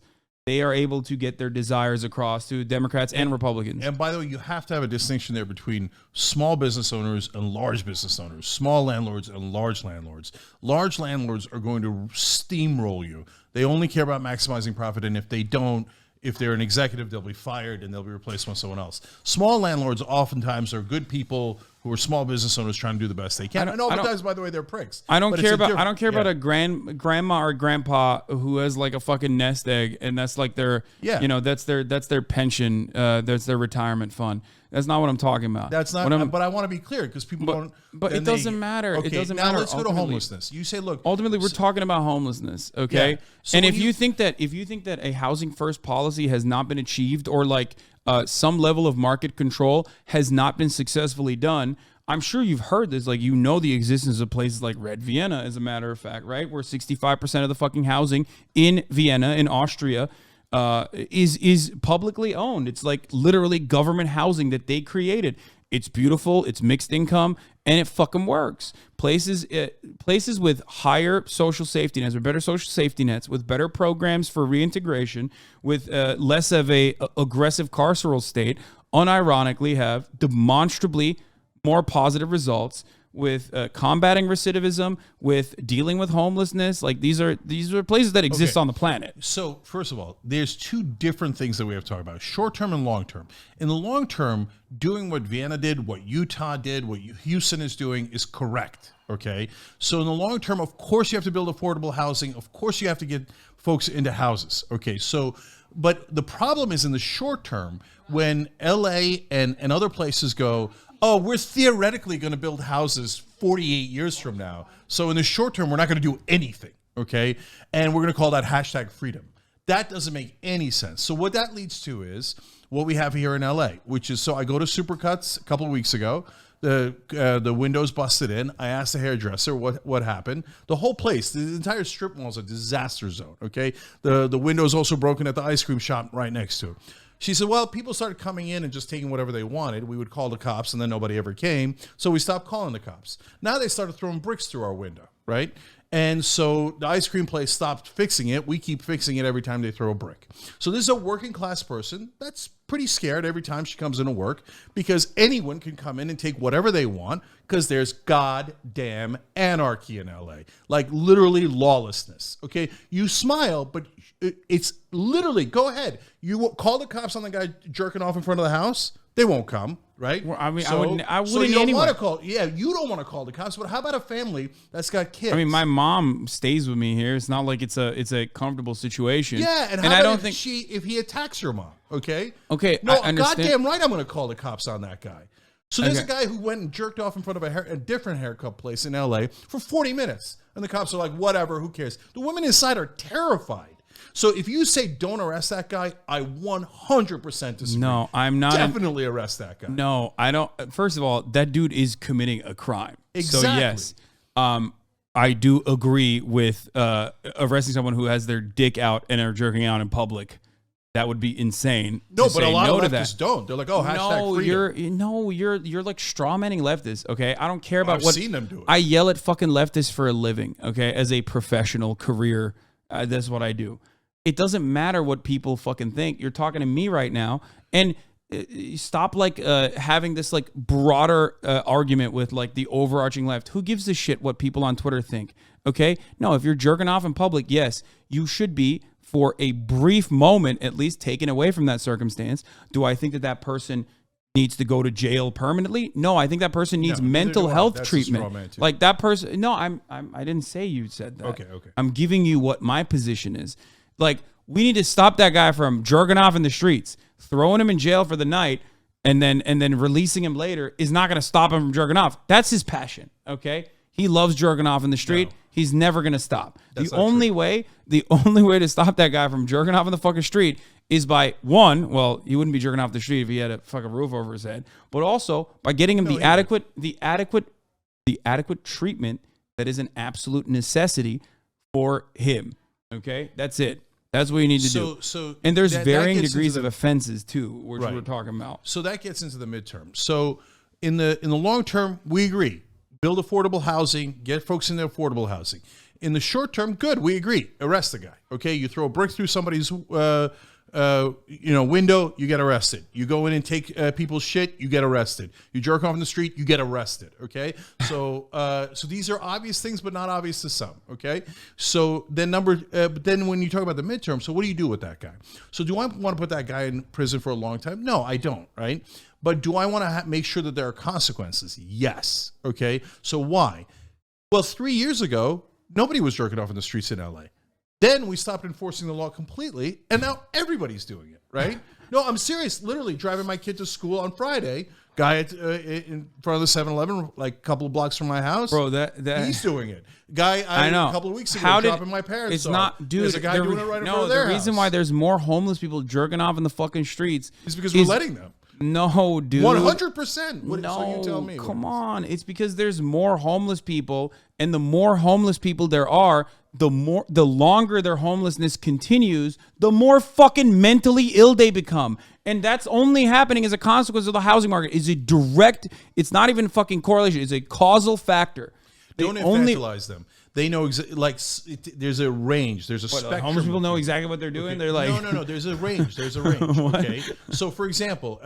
S1: they are able to get their desires across to Democrats and Republicans.
S2: And by the way, you have to have a distinction there between small business owners and large business owners, small landlords and large landlords. Large landlords are going to steamroll you. They only care about maximizing profit, and if they don't, if they're an executive, they'll be fired and they'll be replaced by someone else. Small landlords oftentimes are good people who are small business owners trying to do the best they can. And oftentimes, by the way, they're pricks.
S1: I don't care about a grandma or grandpa who has like a fucking nest egg, and that's like their that's their pension, that's their retirement fund. That's not what I'm talking about.
S2: That's not. But I want to be clear because people don't.
S1: But it doesn't matter.
S2: Okay,
S1: it doesn't
S2: now
S1: matter.
S2: Let's go to homelessness. You say, look.
S1: Ultimately, we're talking about homelessness, okay?
S2: Yeah. So
S1: and if you think that a housing first policy has not been achieved, or like some level of market control has not been successfully done, I'm sure you've heard this. Like, the existence of places like Red Vienna, as a matter of fact, right? Where 65% of the fucking housing in Vienna, in Austria, is publicly owned. It's like literally government housing that they created. It's beautiful. It's mixed income, and it fucking works. Places with higher social safety nets, or better social safety nets, with better programs for reintegration, with less of a aggressive carceral state, unironically have demonstrably more positive results with combating recidivism, with dealing with homelessness. Like, these are places that exist on the planet.
S2: So first of all, there's two different things that we have to talk about: short term and long term. In the long term, doing what Vienna did, what Utah did, what Houston is doing is correct. Okay, so in the long term, of course, you have to build affordable housing. Of course, you have to get folks into houses. Okay, so. But the problem is in the short term, when LA and other places go, oh, we're theoretically going to build houses 48 years from now. So in the short term, we're not going to do anything, okay? And we're going to call that hashtag freedom. That doesn't make any sense. So what that leads to is what we have here in LA, which is, so I go to Supercuts a couple of weeks ago. The windows busted in. I asked the hairdresser what happened. The whole place, the entire strip mall is a disaster zone, okay? The window's also broken at the ice cream shop right next to it. She said, well, people started coming in and just taking whatever they wanted. We would call the cops, and then nobody ever came. So we stopped calling the cops. Now they started throwing bricks through our window, right? And so the ice cream place stopped fixing it. We keep fixing it every time they throw a brick. So this is a working class person that's pretty scared every time she comes into work, because anyone can come in and take whatever they want, because there's goddamn anarchy in LA. Like, literally lawlessness. Okay, you smile, but it's literally, go ahead. You call the cops on the guy jerking off in front of the house. They won't come, right?
S1: Well, I mean,
S2: so,
S1: I wouldn't
S2: so you don't
S1: anyway.
S2: want to call. Yeah, you don't want to call the cops. But how about a family that's got kids?
S1: I mean, my mom stays with me here. It's not like it's a comfortable situation.
S2: Yeah, and
S1: I don't think
S2: if he attacks your mom, okay?
S1: Okay,
S2: no,
S1: I understand.
S2: goddamn right, I'm going to call the cops on that guy. So there's a guy who went and jerked off in front of a different haircut place in LA for 40 minutes, and the cops are like, whatever, who cares? The women inside are terrified. So if you say don't arrest that guy, I 100% disagree.
S1: No, I'm not.
S2: Definitely arrest that guy.
S1: No, I don't. First of all, that dude is committing a crime.
S2: Exactly.
S1: So yes, I do agree with arresting someone who has their dick out and are jerking out in public. That would be insane.
S2: No, but a lot of leftists don't. They're like, oh, hashtag freedom.
S1: You're like strawmanning leftists. Okay, I don't care about
S2: I've
S1: what.
S2: seen them do it.
S1: I yell at fucking leftists for a living. Okay, as a professional career, that's what I do. It doesn't matter what people fucking think. You're talking to me right now, and stop like having this like broader argument with like the overarching left. Who gives a shit what people on Twitter think? Okay, no, if you're jerking off in public, yes, you should be, for a brief moment at least, taken away from that circumstance. Do I think that person needs to go to jail permanently? No, I think that person needs mental health treatment. Like that person. No, I didn't say you said that.
S2: Okay.
S1: I'm giving you what my position is. Like, we need to stop that guy from jerking off in the streets. Throwing him in jail for the night and then releasing him later is not going to stop him from jerking off. That's his passion. Okay, he loves jerking off in the street. No. He's never going to stop. The only way to stop that guy from jerking off in the fucking street is by, one, well, he wouldn't be jerking off the street if he had a fucking roof over his head, but also by getting him the adequate treatment that is an absolute necessity for him. Okay, that's it. That's what you need to do. And there's varying degrees of offenses too, which we're talking about.
S2: So that gets into the midterm. So in the long term, we agree. Build affordable housing, get folks into affordable housing. in the short term, good. We agree. Arrest the guy. Okay, you throw a brick through somebody's window, you get arrested. You go in and take people's shit, you get arrested. You jerk off in the street, you get arrested. Okay, so these are obvious things, but not obvious to some. Okay, so then but then when you talk about the midterm, so what do you do with that guy? So do I want to put that guy in prison for a long time? No, I don't. Right, but do I want to make sure that there are consequences? Yes. Okay, so why? Well, 3 years ago, nobody was jerking off in the streets in LA. Then we stopped enforcing the law completely, and now everybody's doing it, right? No, I'm serious. Literally driving my kid to school on Friday, guy in front of the 7-Eleven, like a couple of blocks from my house.
S1: Bro, that
S2: he's doing it. Guy,
S1: I know.
S2: A couple of weeks ago, dropping my parents
S1: It's
S2: off.
S1: not, dude.
S2: There's a guy doing it right in front of their
S1: the reason
S2: house.
S1: why there's more homeless people jerking off in the fucking streets
S2: is because we're letting them.
S1: No, dude.
S2: 100%.
S1: No,
S2: so you tell me.
S1: come on. It's because there's more homeless people, and the more homeless people there are, the longer their homelessness continues, the more fucking mentally ill they become. And that's only happening as a consequence of the housing market. It's not even fucking correlation. It's a causal factor.
S2: Don't infantilize them. They know there's a range. There's a spectrum.
S1: Homeless people know exactly what they're doing.
S2: Okay.
S1: They're like,
S2: no. There's a range. Okay. So, for example,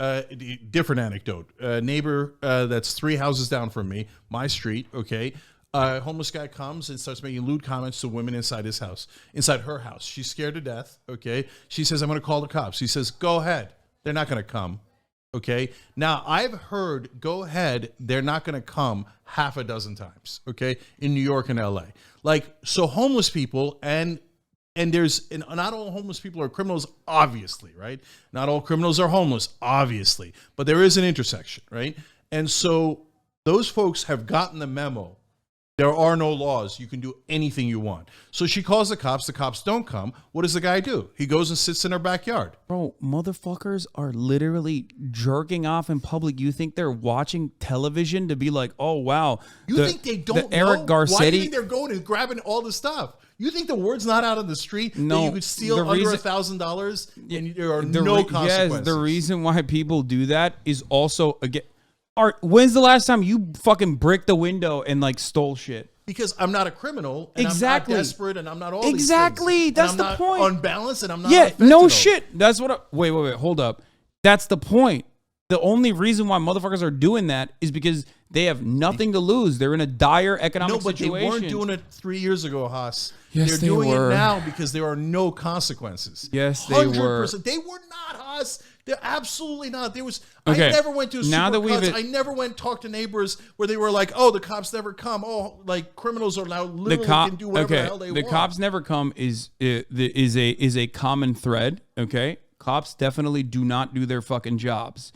S2: different anecdote. A neighbor that's 3 houses down from me, my street. Okay. Homeless guy comes and starts making lewd comments to women inside her house. She's scared to death. Okay. She says, "I'm going to call the cops." He says, "Go ahead. They're not going to come." Okay. Now I've heard, "Go ahead, they're not going to come" half a dozen times. Okay, in New York and LA. Like, so homeless people and not all homeless people are criminals, obviously, right? Not all criminals are homeless, obviously, but there is an intersection, right? And so those folks have gotten the memo. There are no laws. You can do anything you want. So she calls the cops. The cops don't come. What does the guy do? He goes and sits in her backyard.
S1: Bro, motherfuckers are literally jerking off in public. You think they're watching television to be like, oh, wow.
S2: You think they don't know?
S1: Eric Garcetti,
S2: why do you think they're going and grabbing all the stuff? You think the word's not out on the street that you could steal under $1,000 and there are no consequences?
S1: Yes, the reason why people do that is also, again, Art, when's the last time you fucking bricked the window and like stole shit?
S2: Because I'm not a criminal, and
S1: exactly.
S2: I'm not desperate, and I'm not all
S1: exactly.
S2: These things.
S1: That's
S2: and
S1: the
S2: I'm
S1: point.
S2: not unbalanced, and I'm not.
S1: Yeah, no shit. That's what. Wait. Hold up. That's the point. The only reason why motherfuckers are doing that is because they have nothing to lose. They're in a dire economic situation.
S2: No, but they weren't doing it 3 years ago, Haas.
S1: Yes,
S2: They're doing it now because there are no consequences.
S1: Yes, they were.
S2: They were not, Haas. They're absolutely not. There was.
S1: Okay.
S2: I never went to Supercuts. I never went and talked to neighbors where they were like, "Oh, the cops never come. Oh, like criminals are now literally can do whatever the hell they want."
S1: The cops never come is a common thread. Okay, cops definitely do not do their fucking jobs,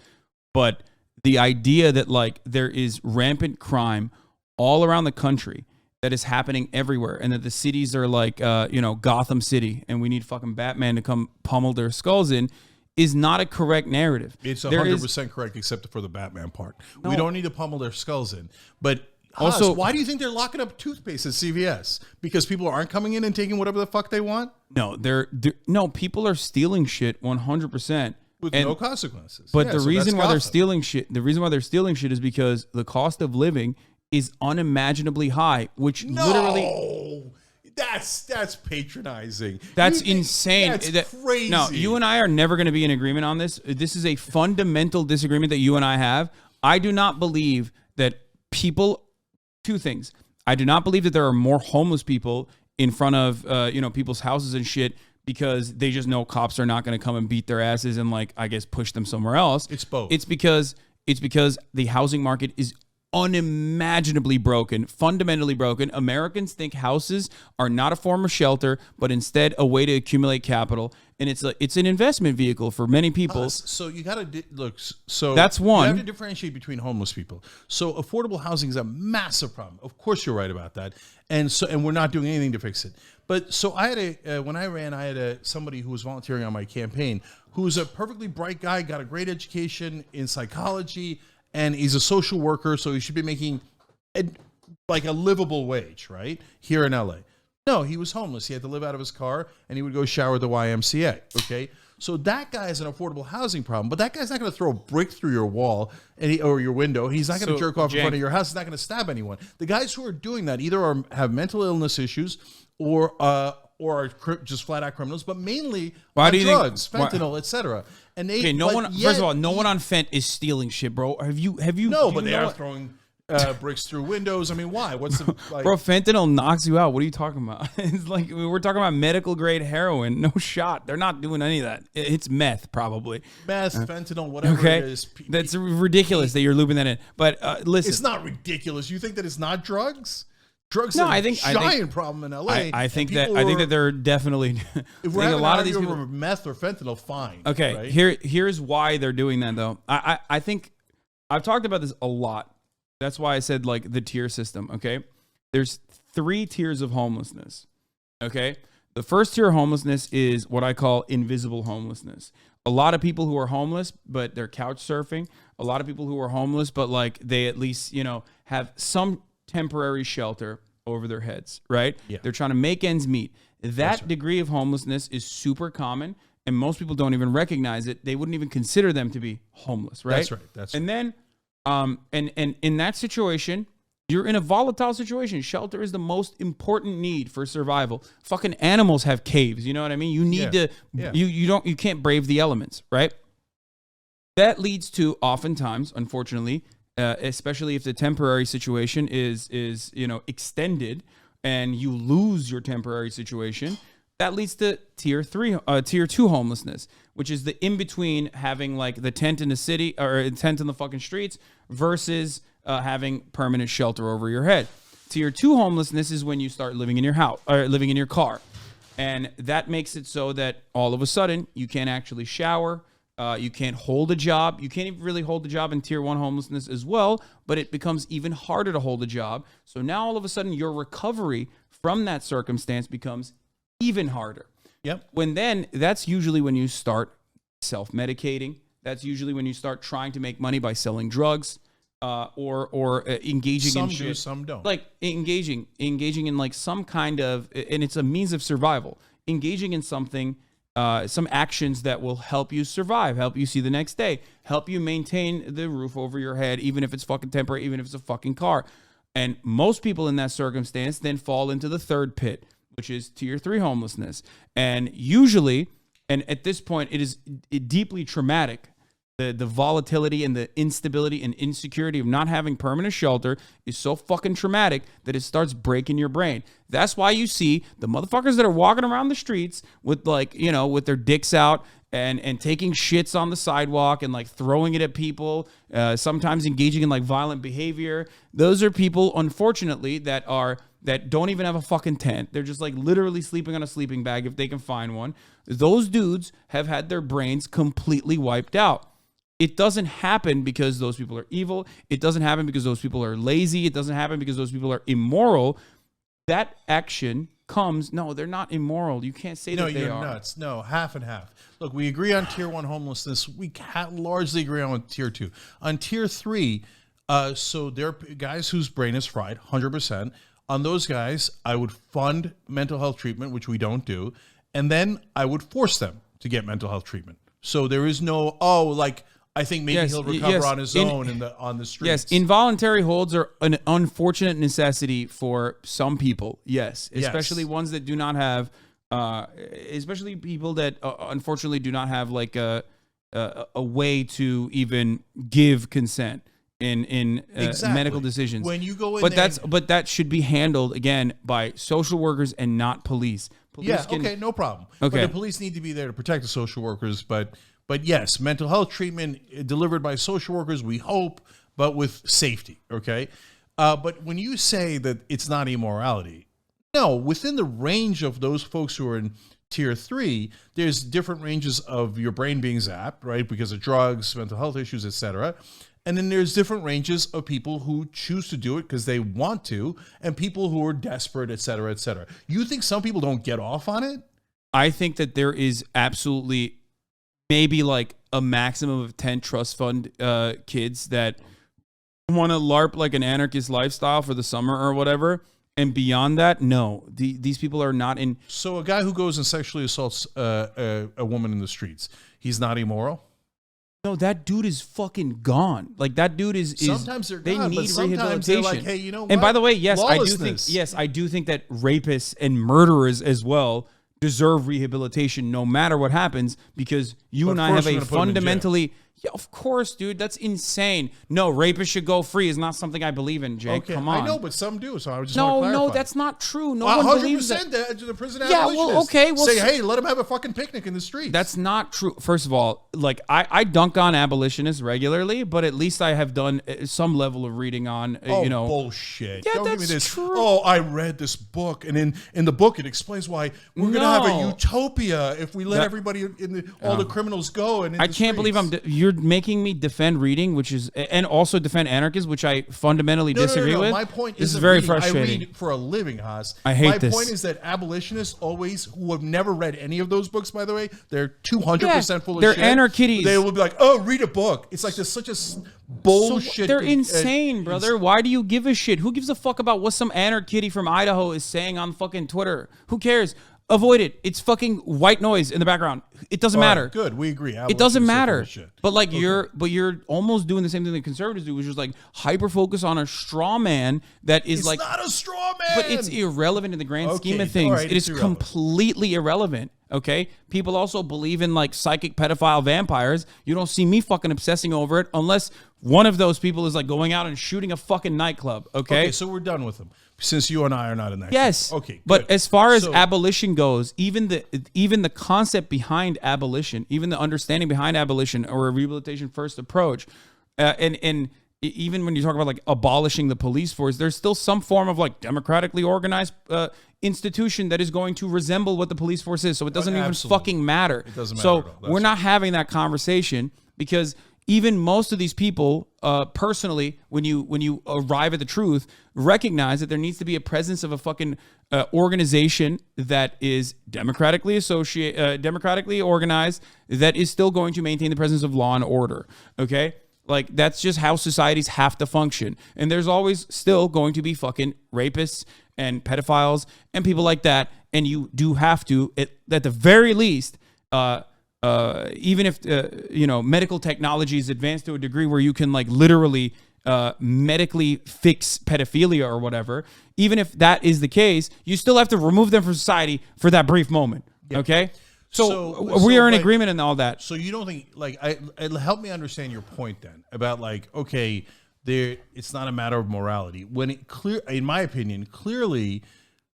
S1: but the idea that like there is rampant crime all around the country that is happening everywhere, and that the cities are like Gotham City, and we need fucking Batman to come pummel their skulls in, is not a correct narrative.
S2: It's 100% correct, except for the Batman part. No. We don't need to pummel their skulls in. But also, why do you think they're locking up toothpaste at CVS? Because people aren't coming in and taking whatever the fuck they want?
S1: No, people are stealing shit 100%.
S2: With no consequences.
S1: But the reason why they're stealing shit is because the cost of living is unimaginably high, which literally...
S2: That's patronizing.
S1: That's insane.
S2: That's crazy.
S1: No, you and I are never going to be in agreement on this. This is a fundamental disagreement that you and I have. I do not believe that two things. I do not believe that there are more homeless people in front of people's houses and shit because they just know cops are not going to come and beat their asses and like I guess push them somewhere else.
S2: It's both.
S1: It's because the housing market is unimaginably broken, fundamentally broken. Americans think houses are not a form of shelter, but instead a way to accumulate capital, and it's an investment vehicle for many people.
S2: So you got to look. So
S1: that's one.
S2: You have to differentiate between homeless people. So affordable housing is a massive problem. Of course, you're right about that, and we're not doing anything to fix it. But so I had when I ran, I had somebody who was volunteering on my campaign, who was a perfectly bright guy, got a great education in psychology. And he's a social worker, so he should be making like a livable wage, right? Here in LA. No, he was homeless. He had to live out of his car, and he would go shower at the YMCA, okay? So that guy has an affordable housing problem, but that guy's not going to throw a brick through your wall or your window. He's not going to jerk off in front of your house. He's not going to stab anyone. The guys who are doing that either have mental illness issues or are just flat out criminals, but mainly drugs, fentanyl, etc. And they
S1: first of all, no one on Fent is stealing shit, bro. Have you?
S2: No, but they are throwing bricks through windows. I mean, why? What's the
S1: bro? Fentanyl knocks you out. What are you talking about? It's like we're talking about medical grade heroin. No shot. They're not doing any of that. It's meth, probably.
S2: Meth, fentanyl, whatever it is.
S1: That's ridiculous that you're looping that in. But listen,
S2: it's not ridiculous. You think that it's not drugs? Drugs
S1: are
S2: a giant problem in LA.
S1: I think that they're definitely.
S2: If we're having a lot of these people meth or fentanyl, fine.
S1: Okay, right? Here's why they're doing that though. I think I've talked about this a lot. That's why I said like the tier system. Okay, there's 3 tiers of homelessness. Okay, the first tier of homelessness is what I call invisible homelessness. A lot of people who are homeless, but they're couch surfing. A lot of people who are homeless, but like they at least have some temporary shelter over their heads, right? Yeah. They're trying to make ends meet. That degree of homelessness is super common, and most people don't even recognize it. They wouldn't even consider them to be homeless, right?
S2: That's right.
S1: And then, and in that situation, you're in a volatile situation. Shelter is the most important need for survival. Fucking animals have caves. You know what I mean? You need to. Yeah. You can't brave the elements, right? That leads to oftentimes, unfortunately, especially if the temporary situation is extended and you lose your temporary situation, that leads to tier 2 homelessness, which is the in between having like the tent in the city or a tent in the fucking streets versus having permanent shelter over your head. Tier 2 homelessness is when you start living in your house or living in your car, and that makes it so that all of a sudden you can't actually shower. You can't hold a job. You can't even really hold a job in tier 1 homelessness as well, but it becomes even harder to hold a job. So now all of a sudden your recovery from that circumstance becomes even harder.
S2: Yep.
S1: That's usually when you start self-medicating. That's usually when you start trying to make money by selling drugs or engaging in shit. Some do,
S2: some don't.
S1: Like engaging in like some kind of, and it's a means of survival. Engaging in something. Some actions that will help you survive, help you see the next day, help you maintain the roof over your head, even if it's fucking temporary, even if it's a fucking car. And most people in that circumstance then fall into the third pit, which is tier 3 homelessness. And usually, and at this point, it is deeply traumatic. The volatility and the instability and insecurity of not having permanent shelter is so fucking traumatic that it starts breaking your brain. That's why you see the motherfuckers that are walking around the streets with with their dicks out and taking shits on the sidewalk and like throwing it at people, sometimes engaging in like violent behavior. Those are people, unfortunately, that don't even have a fucking tent. They're just like literally sleeping on a sleeping bag if they can find one. Those dudes have had their brains completely wiped out. It doesn't happen because those people are evil. It doesn't happen because those people are lazy. It doesn't happen because those people are immoral. That action comes. No, they're not immoral. You can't say that they are. No, you're
S2: nuts. No, half and half. Look, we agree on tier 1 homelessness. We largely agree on tier 2. On tier 3, so there are guys whose brain is fried, 100%. On those guys, I would fund mental health treatment, which we don't do, and then I would force them to get mental health treatment. So there is no, I think maybe he'll recover on his own on the streets.
S1: Yes, involuntary holds are an unfortunate necessity for some people. Yes, especially ones that do not have, especially people that unfortunately do not have like a way to even give consent in medical decisions.
S2: When you go in,
S1: but that should be handled again by social workers and not police.
S2: No problem. Okay, but the police need to be there to protect the social workers, But yes, mental health treatment delivered by social workers, we hope, but with safety, okay? But when you say that it's not immorality, no, within the range of those folks who are in tier 3, there's different ranges of your brain being zapped, right? Because of drugs, mental health issues, etc. And then there's different ranges of people who choose to do it because they want to, and people who are desperate, etc., etc. You think some people don't get off on it?
S1: I think that there is absolutely maybe like a maximum of 10 trust fund kids that want to LARP like an anarchist lifestyle for the summer or whatever. And beyond that, no, these people are not in.
S2: So a guy who goes and sexually assaults a woman in the streets, he's not immoral?
S1: No, that dude is fucking gone. Like that dude is.
S2: Sometimes they're
S1: they
S2: gone,
S1: need
S2: but sometimes they're
S1: rehabilitation.
S2: like, hey, you know what?
S1: And by the way, yes,
S2: Lawlessness.
S1: I do think that rapists and murderers as well deserve rehabilitation, no matter what happens, because you and I have a fundamentally. Yeah, of course, dude. That's insane. No, rapists should go free is not something I believe in, Jake.
S2: Okay,
S1: Come on.
S2: I know, but some do, so I just want to clarify.
S1: No, that's not true. No one believes that.
S2: 100% the prison
S1: Yeah, well,
S2: abolitionists
S1: okay, well,
S2: say, hey, let them have a fucking picnic in the streets.
S1: That's not true. First of all, like I dunk on abolitionists regularly, but at least I have done some level of reading on,
S2: bullshit.
S1: Yeah,
S2: Don't give me
S1: that's
S2: this.
S1: true.
S2: Oh, I read this book, and in the book it explains why we're going to have a utopia if we let everybody all the criminals go. And
S1: I can't believe you're making me defend reading, which is, and also defend anarchists, which I fundamentally disagree with.
S2: My point
S1: this
S2: is
S1: very frustrating.
S2: I read for a living, Haas.
S1: I hate
S2: this. My point is that abolitionists who have never read any of those books, by the way, they're 200% full of shit.
S1: They're anarchists.
S2: They will be like, oh, read a book. It's like there's such a bullshit.
S1: They're insane, brother. Why do you give a shit? Who gives a fuck about what some anarchitty from Idaho is saying on fucking Twitter? Who cares? Avoid it. It's fucking white noise in the background. It doesn't matter.
S2: Right, good, we agree.
S1: It doesn't matter. But like you're almost doing the same thing that conservatives do, which is like hyper focus on a straw man that is
S2: it's not a straw man.
S1: But it's irrelevant in the grand scheme of things. It is completely irrelevant. Okay. People also believe in like psychic pedophile vampires. You don't see me fucking obsessing over it unless one of those people is like going out and shooting a fucking nightclub. Okay.
S2: So we're done with them. Since you and I are not in that.
S1: Yes.
S2: Case. Okay. Good.
S1: But as far as abolition goes, even the concept behind abolition, even the understanding behind abolition or a rehabilitation first approach, and even when you talk about like abolishing the police force, there's still some form of like democratically organized institution that is going to resemble what the police force is. So it doesn't even fucking matter. It doesn't matter. So we're not having that conversation because even most of these people, personally, when you arrive at the truth, recognize that there needs to be a presence of a fucking organization that is democratically organized, that is still going to maintain the presence of law and order. Okay, like that's just how societies have to function. And there's always still going to be fucking rapists and pedophiles and people like that. And you do have to, at the very least, even if medical technology is advanced to a degree where you can like literally medically fix pedophilia or whatever, even if that is the case, you still have to remove them from society for that brief moment. Yep. Okay, so we are in agreement in all that.
S2: So you don't think help me understand your point then about like, okay, it's not a matter of morality when in my opinion, clearly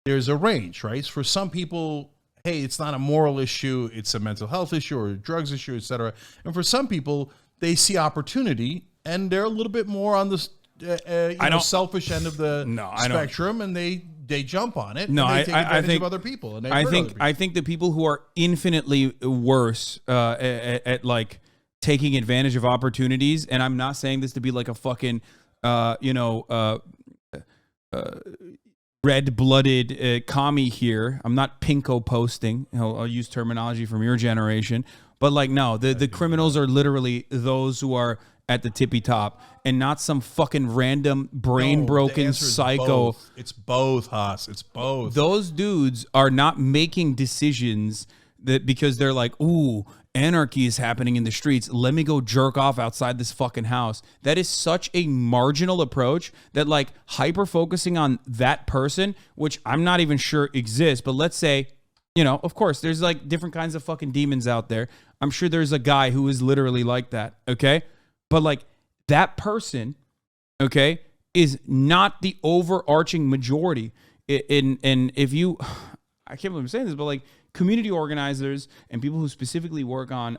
S2: there's a range, right? For some people, hey, it's not a moral issue, it's a mental health issue or a drugs issue, etc. And for some people, they see opportunity and they're a little bit more on the selfish end of the spectrum, and they jump on it.
S1: No,
S2: and they take advantage
S1: think
S2: of other people. And
S1: I think the people who are infinitely worse at like taking advantage of opportunities, and I'm not saying this to be like a fucking red-blooded commie here. I'm not pinko posting. I'll use terminology from your generation. But like, no, the criminals are literally those who are at the tippy top and not some fucking random brain-broken psycho.
S2: It's both, Haas. It's both.
S1: Those dudes are not making decisions that because they're like, ooh, anarchy is happening in the streets. Let me go jerk off outside this fucking house. That is such a marginal approach that like hyper focusing on that person, which I'm not even sure exists, but let's say, of course, there's like different kinds of fucking demons out there. I'm sure there's a guy who is literally like that. Okay. But like that person, okay, is not the overarching majority. And if you, I can't believe I'm saying this, but like community organizers and people who specifically work on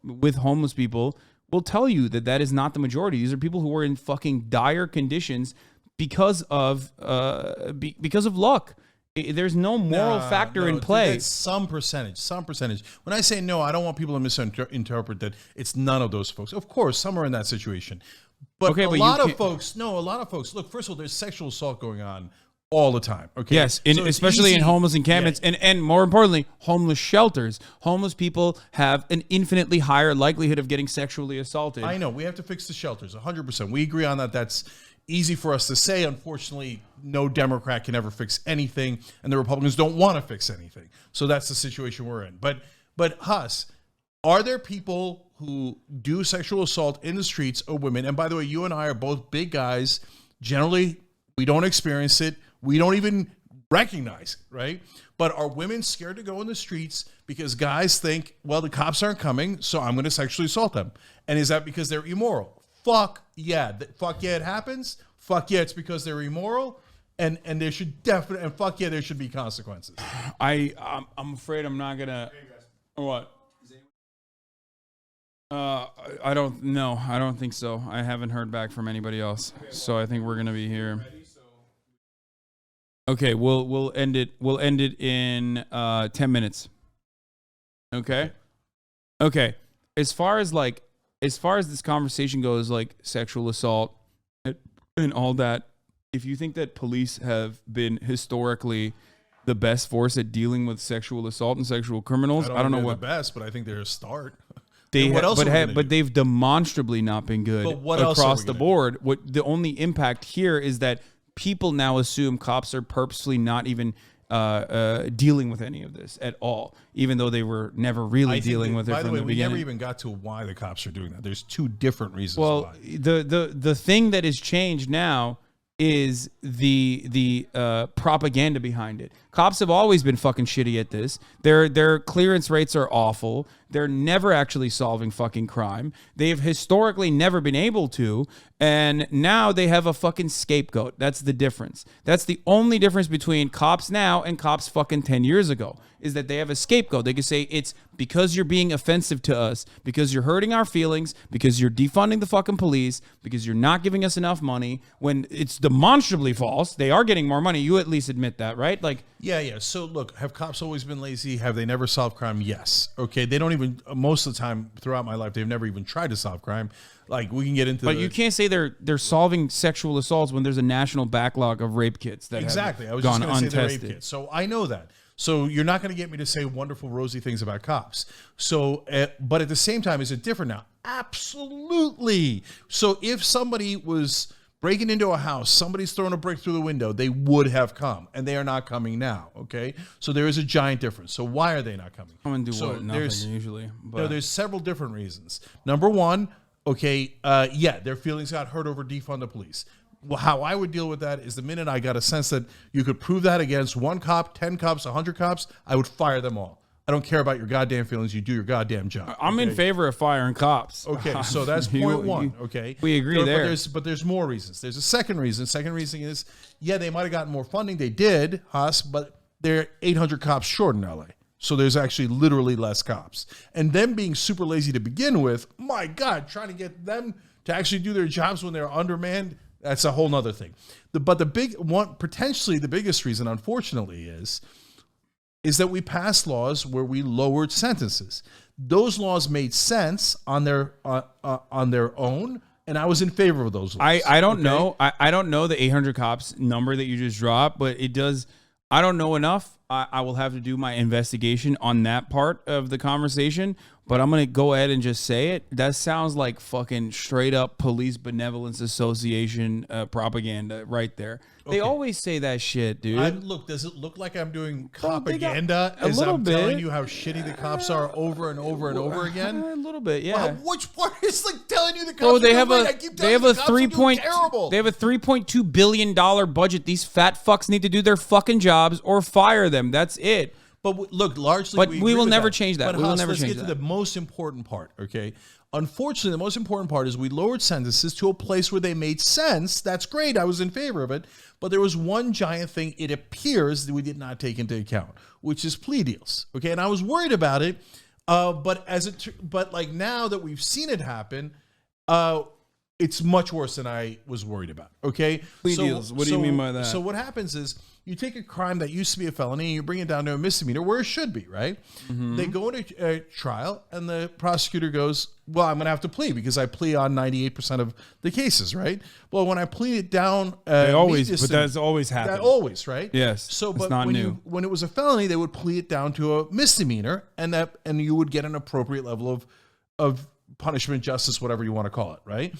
S1: with homeless people will tell you that is not the majority. These are people who are in fucking dire conditions because of luck. There's no moral factor in play.
S2: That's some percentage. When I say no, I don't want people to misinterpret that it's none of those folks. Of course, some are in that situation. But a lot of folks, look, first of all, there's sexual assault going on all the time. Okay.
S1: Yes, especially in homeless encampments and more importantly, homeless shelters. Homeless people have an infinitely higher likelihood of getting sexually assaulted.
S2: I know. We have to fix the shelters 100%. We agree on that. easy for us to say. Unfortunately, no Democrat can ever fix anything, and the Republicans don't want to fix anything. So that's the situation we're in. But Hus, are there people who do sexual assault in the streets of women? And by the way, you and I are both big guys. Generally, we don't experience it. We don't even recognize it, right? But are women scared to go in the streets because guys think, well, the cops aren't coming, so I'm going to sexually assault them? And is that because they're immoral? Fuck yeah. Fuck yeah, it happens. Fuck yeah, it's because they're immoral. And there should definitely, and fuck yeah, there should be consequences.
S1: I'm afraid I'm not going to. What? I don't know. I don't think so. I haven't heard back from anybody else. So I think we're going to be here. Okay, we'll end it. We'll end it in 10 minutes. Okay? Okay. As far as this conversation goes, like sexual assault and all that, if you think that police have been historically the best force at dealing with sexual assault and sexual criminals, I don't know what
S2: the best, but I think they're a start.
S1: But they've demonstrably not been good across the board. What the only impact here is that people now assume cops are purposely not even dealing with any of this at all, even though they were never really dealing with it from the beginning.
S2: We never even got to why the cops are doing that. There's two different reasons.
S1: Well,
S2: why.
S1: the thing that has changed now is the propaganda behind it. Cops have always been fucking shitty at this. Their clearance rates are awful. They're never actually solving fucking crime. They've historically never been able to, and now they have a fucking scapegoat. That's the difference. That's the only difference between cops now and cops fucking 10 years ago, is that they have a scapegoat. They can say, it's because you're being offensive to us, because you're hurting our feelings, because you're defunding the fucking police, because you're not giving us enough money, when it's demonstrably false. They are getting more money. You at least admit that, right? Like,
S2: yeah. So look, have cops always been lazy? Have they never solved crime? Yes. Okay. They don't even, most of the time throughout my life, they've never even tried to solve crime. Like, we can get into
S1: But you can't say they're solving sexual assaults when there's a national backlog of rape kits that
S2: exactly.
S1: have
S2: I was
S1: gone
S2: just going to say
S1: untested.
S2: the rape kits. So I know that. So you're not going to get me to say wonderful, rosy things about cops. So, but at the same time, is it different now? Absolutely. So if somebody was breaking into a house, somebody's throwing a brick through the window, they would have come, and they are not coming now. Okay, so there is a giant difference. So why are they not coming?
S1: Come and do what? Nothing usually. But
S2: No, there's several different reasons. Number one, okay, their feelings got hurt over defund the police. Well, how I would deal with that is the minute I got a sense that you could prove that against one cop, 10 cops, 100 cops, I would fire them all. I don't care about your goddamn feelings. You do your goddamn job.
S1: I'm in favor of firing cops.
S2: Okay, so that's point one. Okay,
S1: we agree there.
S2: But there's more reasons. There's a second reason. Second reason is, they might have gotten more funding. They did, Haas, but they're 800 cops short in LA. So there's actually literally less cops. And them being super lazy to begin with, my God, trying to get them to actually do their jobs when they're undermanned, that's a whole nother thing. But the big one, potentially the biggest reason, unfortunately, is that we passed laws where we lowered sentences. Those laws made sense on their own, and I was in favor of those laws.
S1: I don't know. I don't know the 800 cops number that you just dropped, but it does. I don't know enough. I will have to do my investigation on that part of the conversation, but I'm going to go ahead and just say it. That sounds like fucking straight up Police Benevolence Association propaganda right there. They always say that shit, dude.
S2: Look, does it look like I'm doing propaganda as I'm telling you how shitty the cops are over and over and over again?
S1: A little bit, yeah.
S2: Well, which part is like telling you the cops?
S1: Oh, they have
S2: a
S1: $3.2 billion budget. These fat fucks need to do their fucking jobs or fire them. That's it.
S2: But look, largely,
S1: but we will never change that. We will never change that.
S2: Let's get to the most important part, okay? Unfortunately, the most important part is we lowered sentences to a place where they made sense. That's great. I was in favor of it. But there was one giant thing it appears that we did not take into account, which is plea deals. Okay, and I was worried about it. But now that we've seen it happen, it's much worse than I was worried about. Okay,
S1: plea deals. What do you mean by that?
S2: So what happens is, you take a crime that used to be a felony and you bring it down to a misdemeanor where it should be, right? Mm-hmm. They go into a trial and the prosecutor goes, well, I'm going to have to plea because I plea on 98% of the cases, right? Well, when I plead it down...
S1: but that's always happened.
S2: That always, right?
S1: Yes,
S2: so, but
S1: it's not new.
S2: When it was a felony, they would plea it down to a misdemeanor and you would get an appropriate level of punishment, justice, whatever you want to call it, right?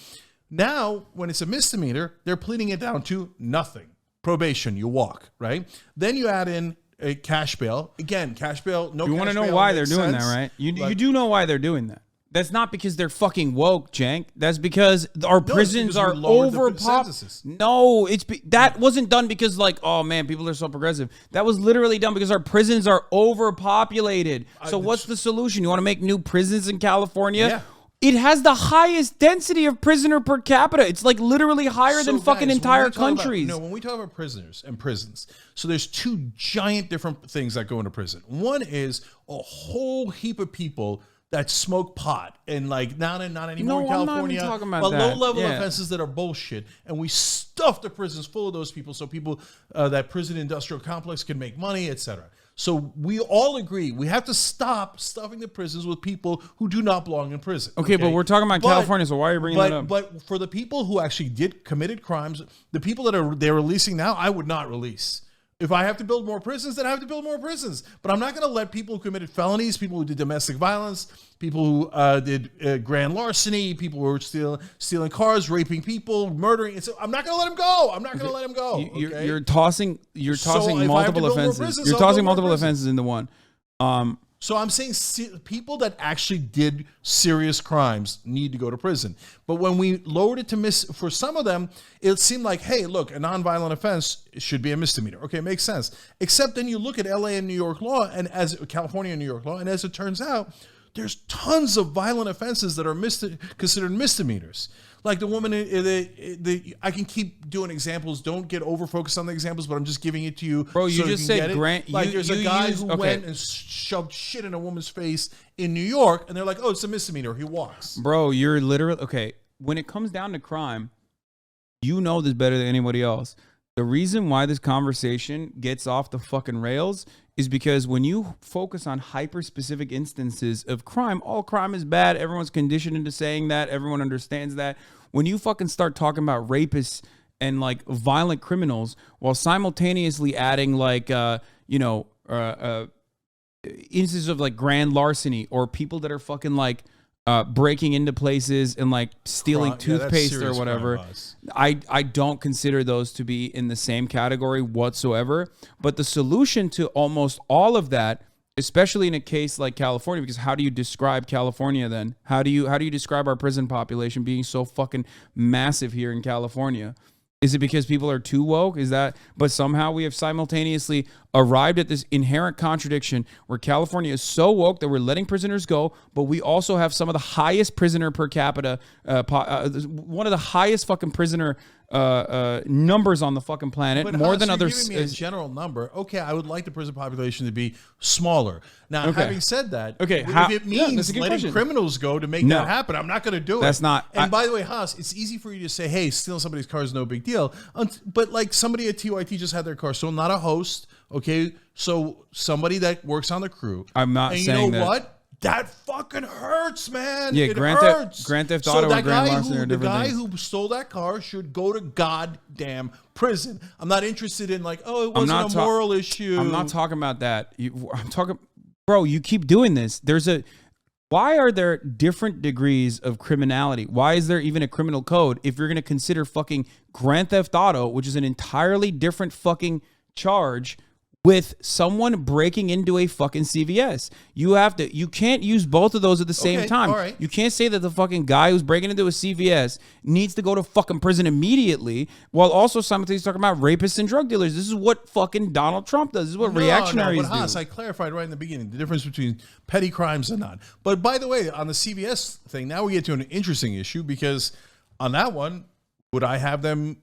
S2: Now, when it's a misdemeanor, they're pleading it down to nothing. Probation, you walk, right? Then you add in a cash bail. Again, cash bail, no cash bail.
S1: You want to know why they're doing that, right? You do know why they're doing that. That's not because they're fucking woke, Cenk. That's because our prisons are overpopulated. No, that wasn't done because like, oh man, people are so progressive. That was literally done because our prisons are overpopulated. So what's the solution? You want to make new prisons in California?
S2: Yeah.
S1: It has the highest density of prisoner per capita. It's like literally higher than fucking entire countries.
S2: When we talk about prisoners and prisons, so there's two giant different things that go into prison. One is a whole heap of people that smoke pot and like not anymore in California.
S1: I'm not even talking about that.
S2: Low-level offenses that are bullshit, and we stuff the prisons full of those people so people that prison industrial complex can make money, etc. So we all agree we have to stop stuffing the prisons with people who do not belong in prison.
S1: Okay, but we're talking about California, so why are you bringing that up?
S2: But for the people who actually committed crimes, the people that they're releasing now, I would not release. If I have to build more prisons, then I have to build more prisons. But I'm not going to let people who committed felonies, people who did domestic violence, people who did grand larceny, people who were stealing cars, raping people, murdering. I'm not going to let them go. I'm not going to let them go.
S1: You're tossing multiple offenses. You're tossing multiple offenses into one.
S2: So I'm saying people that actually did serious crimes need to go to prison. But when we lowered it to for some of them, it seemed like, hey, look, a nonviolent offense should be a misdemeanor. Okay, it makes sense. Except then you look at LA and New York law, and as California and New York law, and as it turns out, there's tons of violent offenses that are considered misdemeanors. Like the woman, I can keep doing examples. Don't get over focused on the examples, but I'm just giving it to you.
S1: Bro, you just said Grant.
S2: Like there's a guy who went and shoved shit in a woman's face in New York, and they're like, oh, it's a misdemeanor. He walks.
S1: Bro, you're literally, okay. When it comes down to crime, you know this better than anybody else. The reason why this conversation gets off the fucking rails is because when you focus on hyper-specific instances of crime, all crime is bad. Everyone's conditioned into saying that. Everyone understands that. When you fucking start talking about rapists and like violent criminals while simultaneously adding like, instances of like grand larceny or people that are fucking like breaking into places and like stealing toothpaste or whatever. I don't consider those to be in the same category whatsoever. But the solution to almost all of that, especially in a case like California, because how do you describe California then? How do you describe our prison population being so fucking massive here in California? Is it because people are too woke? Is that? But somehow we have simultaneously arrived at this inherent contradiction where California is so woke that we're letting prisoners go, but we also have some of the highest prisoner per capita, one of the highest fucking prisoner numbers on the fucking planet,
S2: but
S1: more than others.
S2: Giving me a general number. Okay, I would like the prison population to be smaller. Now, having said that, if it means letting criminals go to make that happen, I'm not going to do it.
S1: That's not.
S2: And by the way, Haas, it's easy for you to say, "Hey, stealing somebody's car is no big deal," but like somebody at TYT just had their car, so not a host. Okay, so somebody that works on the crew.
S1: I'm not saying that.
S2: And you know what? That fucking hurts, man.
S1: Yeah,
S2: it hurts.
S1: Grand Theft Auto and Grand Larceny are different things.
S2: The guy who stole that car should go to goddamn prison. I'm not interested in like, oh, it wasn't a moral issue.
S1: I'm not talking about that. I'm talking, bro, you keep doing this. Why are there different degrees of criminality? Why is there even a criminal code if you're going to consider fucking Grand Theft Auto, which is an entirely different fucking charge, with someone breaking into a fucking CVS? You can't use both of those at the same time.
S2: All right.
S1: You can't say that the fucking guy who's breaking into a CVS needs to go to fucking prison immediately while also simultaneously talking about rapists and drug dealers. This is what fucking Donald Trump does. This is what reactionaries do.
S2: Haas, I clarified right in the beginning the difference between petty crimes and not. But by the way, on the CVS thing, now we get to an interesting issue because on that one, would I have them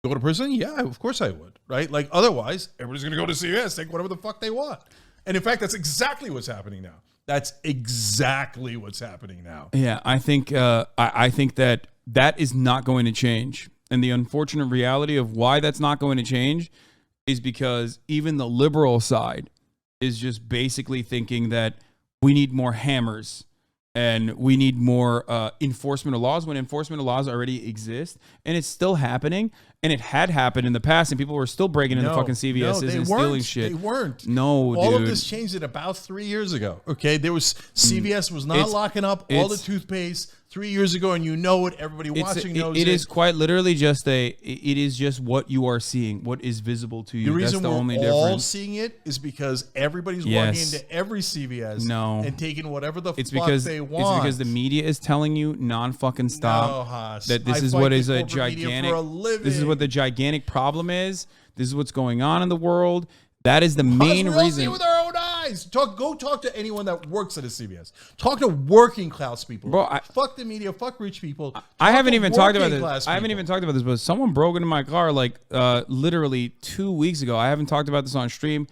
S2: go to prison? Yeah, of course I would, right? Like otherwise, everybody's going to go to CVS, take whatever the fuck they want. And in fact, that's exactly what's happening now. That's exactly what's happening now.
S1: Yeah, I think I think that is not going to change. And the unfortunate reality of why that's not going to change is because even the liberal side is just basically thinking that we need more hammers and we need more enforcement of laws when enforcement of laws already exist, and it's still happening, and it had happened in the past, and people were still breaking into fucking CVSs and stealing shit.
S2: They weren't.
S1: No,
S2: all
S1: dude.
S2: of this changed about 3 years ago. Okay, CVS was not locking up all the toothpaste, 3 years ago, and you know it. Everybody watching knows it.
S1: It is quite literally just it is just what you are seeing, what is visible to you.
S2: The reason
S1: That's the only
S2: we're all
S1: difference.
S2: seeing it is because everybody's walking into every CVS and taking whatever the fuck they want.
S1: It's because the media is telling you non-fucking stop that this is what is a gigantic. This is what the gigantic problem is. This is what's going on in the world. That is the main reason.
S2: With our own eyes. Go talk to anyone that works at a CVS. Talk to working class people.
S1: Bro,
S2: fuck the media. Fuck rich people.
S1: I haven't even talked about this. I haven't even talked about this, but someone broke into my car like literally 2 weeks ago. I haven't talked about this on stream.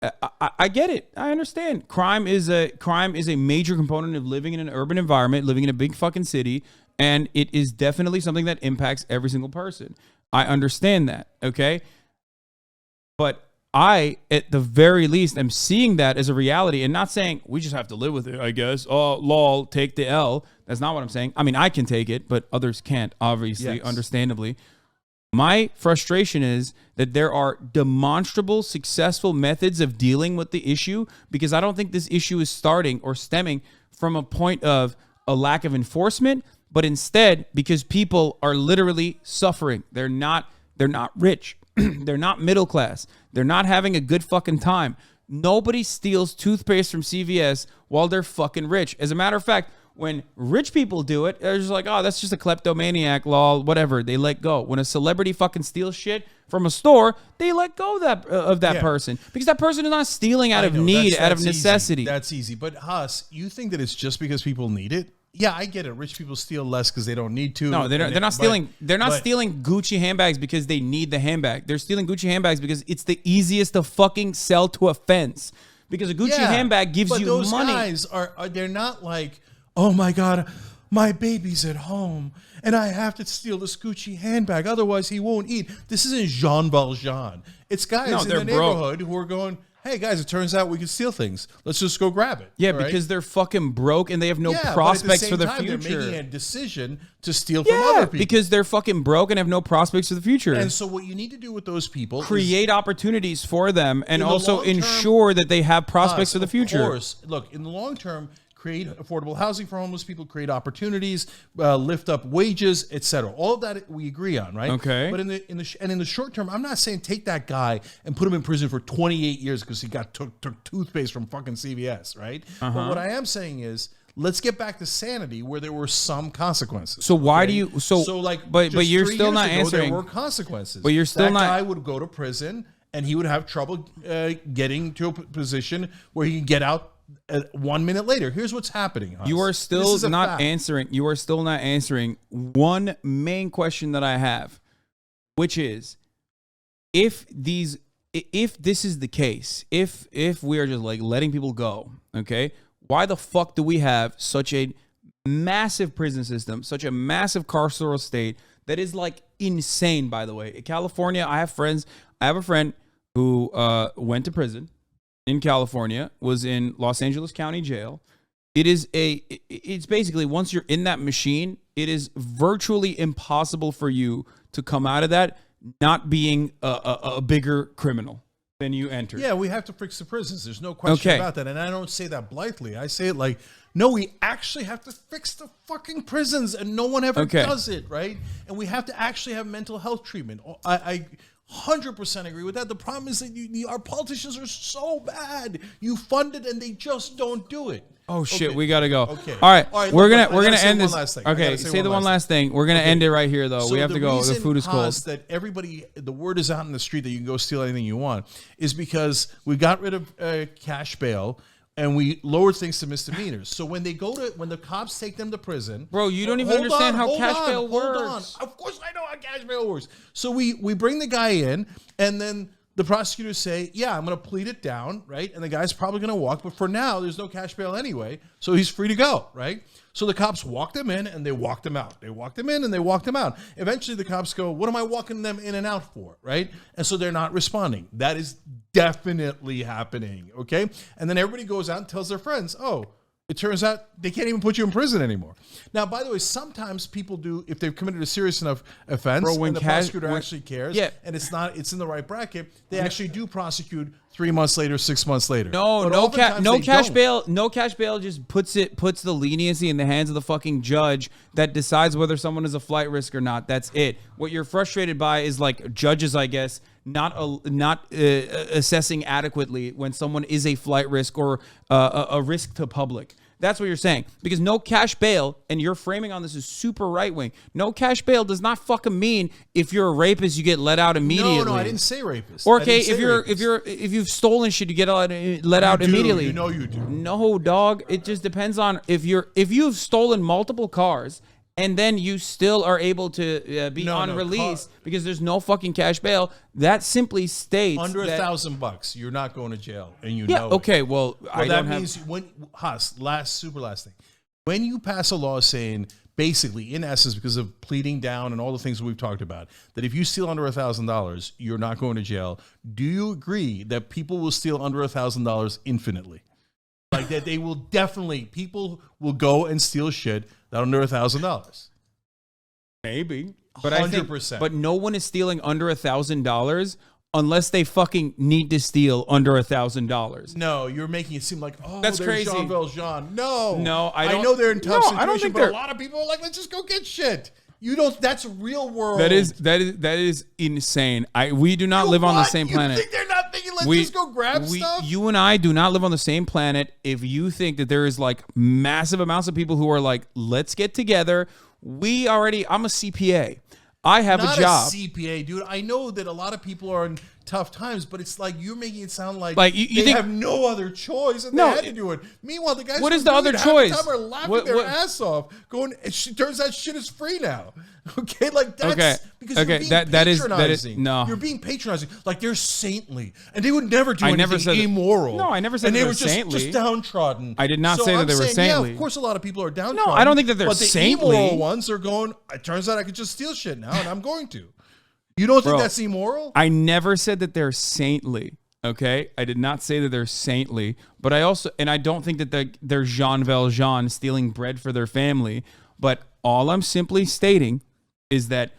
S1: I get it. I understand. Crime is a major component of living in an urban environment, living in a big fucking city, and it is definitely something that impacts every single person. I understand that. Okay, but I, at the very least, am seeing that as a reality and not saying we just have to live with it, I guess. Oh, lol, take the L. That's not what I'm saying. I mean, I can take it, but others can't, obviously, understandably. My frustration is that there are demonstrable, successful methods of dealing with the issue because I don't think this issue is starting or stemming from a point of a lack of enforcement, but instead because people are literally suffering. They're not rich. They're not middle class. They're not having a good fucking time. Nobody steals toothpaste from CVS while they're fucking rich. As a matter of fact, when rich people do it, they're just like, oh, that's just a kleptomaniac, lol, whatever. They let go. When a celebrity fucking steals shit from a store, they let go of that person because that person is not stealing out of need, out of necessity.
S2: That's easy. But Haas, you think that it's just because people need it? Yeah, I get it. Rich people steal less because they don't need to.
S1: No, they're not stealing. They're not stealing Gucci handbags because they need the handbag. They're stealing Gucci handbags because it's the easiest to fucking sell to a fence. Because a Gucci handbag gives you
S2: those
S1: money.
S2: Guys they're not like, oh my God, my baby's at home and I have to steal this Gucci handbag, otherwise he won't eat. This isn't Jean Valjean. It's guys in the neighborhood who are going, hey guys, it turns out we can steal things. Let's just go grab it.
S1: Yeah, because they're fucking broke and they have no prospects for the future.
S2: They're making a decision to steal from other people.
S1: Because they're fucking broke and have no prospects for the future.
S2: And so what you need to do with those people
S1: create opportunities for them and also ensure that they have prospects for the future.
S2: Of course. Look, in the long term, create affordable housing for homeless people, create opportunities, lift up wages, etc. All of that we agree on, right?
S1: Okay.
S2: But in the short term, I'm not saying take that guy and put him in prison for 28 years because he took toothpaste from fucking CVS, right? But what I am saying is, let's get back to sanity where there were some consequences.
S1: So why do you but you're still not answering.
S2: There were consequences.
S1: But you're still not.
S2: That guy would go to prison and he would have trouble getting to a position where he can get out 1 minute later. Here's what's happening. Haas.
S1: You are still not answering. You are still not answering one main question that I have, which is if this is the case, if we are just like letting people go, okay, why the fuck do we have such a massive prison system, such a massive carceral state that is like insane? By the way, in California, I have a friend who went to prison in California, was in Los Angeles County Jail. It's basically, once you're in that machine, it is virtually impossible for you to come out of that not being a bigger criminal than you entered.
S2: Yeah, we have to fix the prisons. There's no question about that. And I don't say that blithely. I say it like, no, we actually have to fix the fucking prisons, and no one ever does it, right? And we have to actually have mental health treatment. I 100% agree with that. The problem is that our politicians are so bad. You fund it and they just don't do it.
S1: Oh shit, we gotta go.
S2: Okay.
S1: All right, we're gonna end this. Okay,
S2: say
S1: the one last thing. We're gonna end it right here though.
S2: So
S1: we have to go. The food is cold.
S2: That everybody, the word is out in the street that you can go steal anything you want, is because we got rid of cash bail. And we lowered things to misdemeanors. So when the cops take them to prison,
S1: bro, you don't even understand how cash bail works.
S2: Of course I know how cash bail works. So we bring the guy in, and then the prosecutors say, yeah, I'm going to plead it down, right? And the guy's probably going to walk, but for now, there's no cash bail anyway, so he's free to go, right? So the cops walked him in and they walked him out. They walked him in and they walked him out. Eventually, the cops go, what am I walking them in and out for, right? And so they're not responding. That is definitely happening, okay? And then everybody goes out and tells their friends, oh, It turns out they can't even put you in prison anymore. Now, by the way, sometimes people do, if they've committed a serious enough offense,
S1: Bro, when
S2: and the prosecutor actually cares,
S1: Yeah.
S2: and it's in the right bracket, they actually do prosecute 3 months later, 6 months later.
S1: No,
S2: But
S1: no,
S2: oftentimes
S1: no
S2: they
S1: cash
S2: don't.
S1: bail. No cash bail just puts the leniency in the hands of the fucking judge that decides whether someone is a flight risk or not. That's it. What you're frustrated by is like judges, I guess, not assessing adequately when someone is a flight risk or a risk to public. That's what you're saying. Because no cash bail, and your framing on this is super right wing. No cash bail does not fucking mean if you're a rapist you get let out immediately.
S2: No, I didn't say rapist.
S1: Or
S2: I
S1: okay,
S2: didn't say
S1: if you've stolen shit, you get let out
S2: do.
S1: immediately.
S2: You know you do.
S1: No, dog. It just depends on if you've stolen multiple cars and then you still are able to be on release because there's no fucking cash bail. That simply states
S2: under
S1: that,
S2: $1,000, you're not going to jail, and you
S1: yeah.
S2: know.
S1: Okay. Well, I
S2: that
S1: don't
S2: means when last thing, when you pass a law saying basically, in essence, because of pleading down and all the things we've talked about, that if you steal under $1,000, you're not going to jail. Do you agree that people will steal under $1,000 infinitely? Like that, people will go and steal shit that under $1,000.
S1: maybe, but I think,
S2: 100%.
S1: but no one is stealing under $1,000 unless they fucking need to steal under $1,000.
S2: No, you're making it seem like, oh,
S1: That's
S2: they're
S1: crazy.
S2: Jean Valjean. No,
S1: I
S2: I
S1: don't-
S2: know they're in tough
S1: No,
S2: situations,
S1: I don't think
S2: but
S1: they're-
S2: a lot of people are like, let's just go get shit. You don't. That's real world.
S1: That is insane. We do not live on the same planet.
S2: You think they're not thinking, let's just go grab stuff?
S1: You and I do not live on the same planet. If you think that there is like massive amounts of people who are like, let's get together. I'm a CPA. I have
S2: Not
S1: a job.
S2: CPA, dude. I know that a lot of people are in tough times, but it's like you're making it sound like
S1: you
S2: they
S1: think-
S2: have no other choice and
S1: No,
S2: they had to do it. Meanwhile, the guys
S1: what
S2: who
S1: is the
S2: are doing
S1: other
S2: it half the
S1: choice?
S2: time are laughing
S1: What-
S2: their ass off. Going, it turns out shit is free now. Okay, like that's
S1: Okay.
S2: because
S1: Okay,
S2: you're being
S1: that is
S2: patronizing.
S1: no.
S2: You're being patronizing. Like they're saintly, and they would never do
S1: I
S2: anything
S1: never said that-
S2: immoral.
S1: No, I never said
S2: and
S1: that
S2: they
S1: they
S2: were
S1: were saintly.
S2: just downtrodden.
S1: I did not
S2: So
S1: say that
S2: I'm
S1: they were
S2: saying,
S1: saintly.
S2: Yeah, of course, a lot of people are downtrodden.
S1: I don't think that they're
S2: but the
S1: saintly.
S2: immoral ones are going. It turns out I could just steal shit now, and I'm going to. You don't think
S1: Bro,
S2: that's immoral?
S1: I never said that they're saintly. Okay, I did not say that they're saintly, but I don't think that they're Jean Valjean stealing bread for their family. But all I'm simply stating is that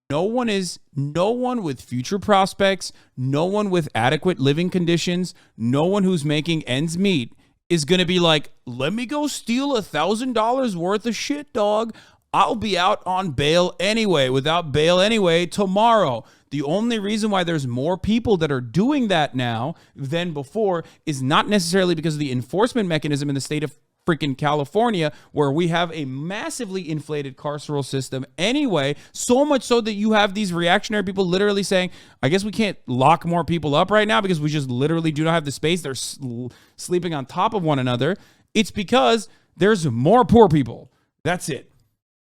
S1: no one with future prospects, no one with adequate living conditions, no one who's making ends meet is gonna be like, let me go steal $1,000 worth of shit, dog. I'll be out on bail anyway, without bail anyway, tomorrow. The only reason why there's more people that are doing that now than before is not necessarily because of the enforcement mechanism in the state of freaking California, where we have a massively inflated carceral system anyway, so much so that you have these reactionary people literally saying, I guess we can't lock more people up right now because we just literally do not have the space. They're sleeping on top of one another. It's because there's more poor people. That's it.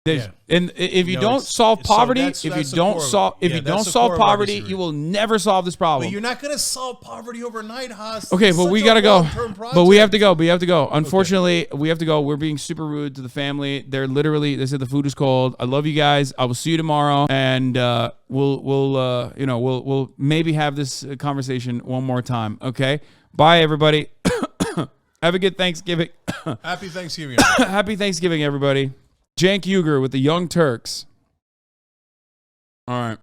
S2: Yeah.
S1: And if you
S2: No,
S1: don't
S2: it's-
S1: solve
S2: so
S1: poverty,
S2: that's
S1: if you
S2: the
S1: don't
S2: core of it.
S1: solve, if
S2: Yeah,
S1: you
S2: that's
S1: don't
S2: the
S1: solve
S2: core of our
S1: poverty,
S2: disagreement.
S1: you will never solve this problem.
S2: But you're not going to solve poverty overnight, Haas.
S1: Okay,
S2: It's
S1: but we
S2: such a
S1: gotta go.
S2: long-term
S1: But we have
S2: project.
S1: to go. We have to go. Unfortunately, we have to go. We're being super rude to the family. They said the food is cold. I love you guys. I will see you tomorrow, and we'll maybe have this conversation one more time. Okay. Bye, everybody. Have a good Thanksgiving.
S2: Happy Thanksgiving.
S1: Happy Thanksgiving, everybody. CENKSGIVING with the Young Turks. All right.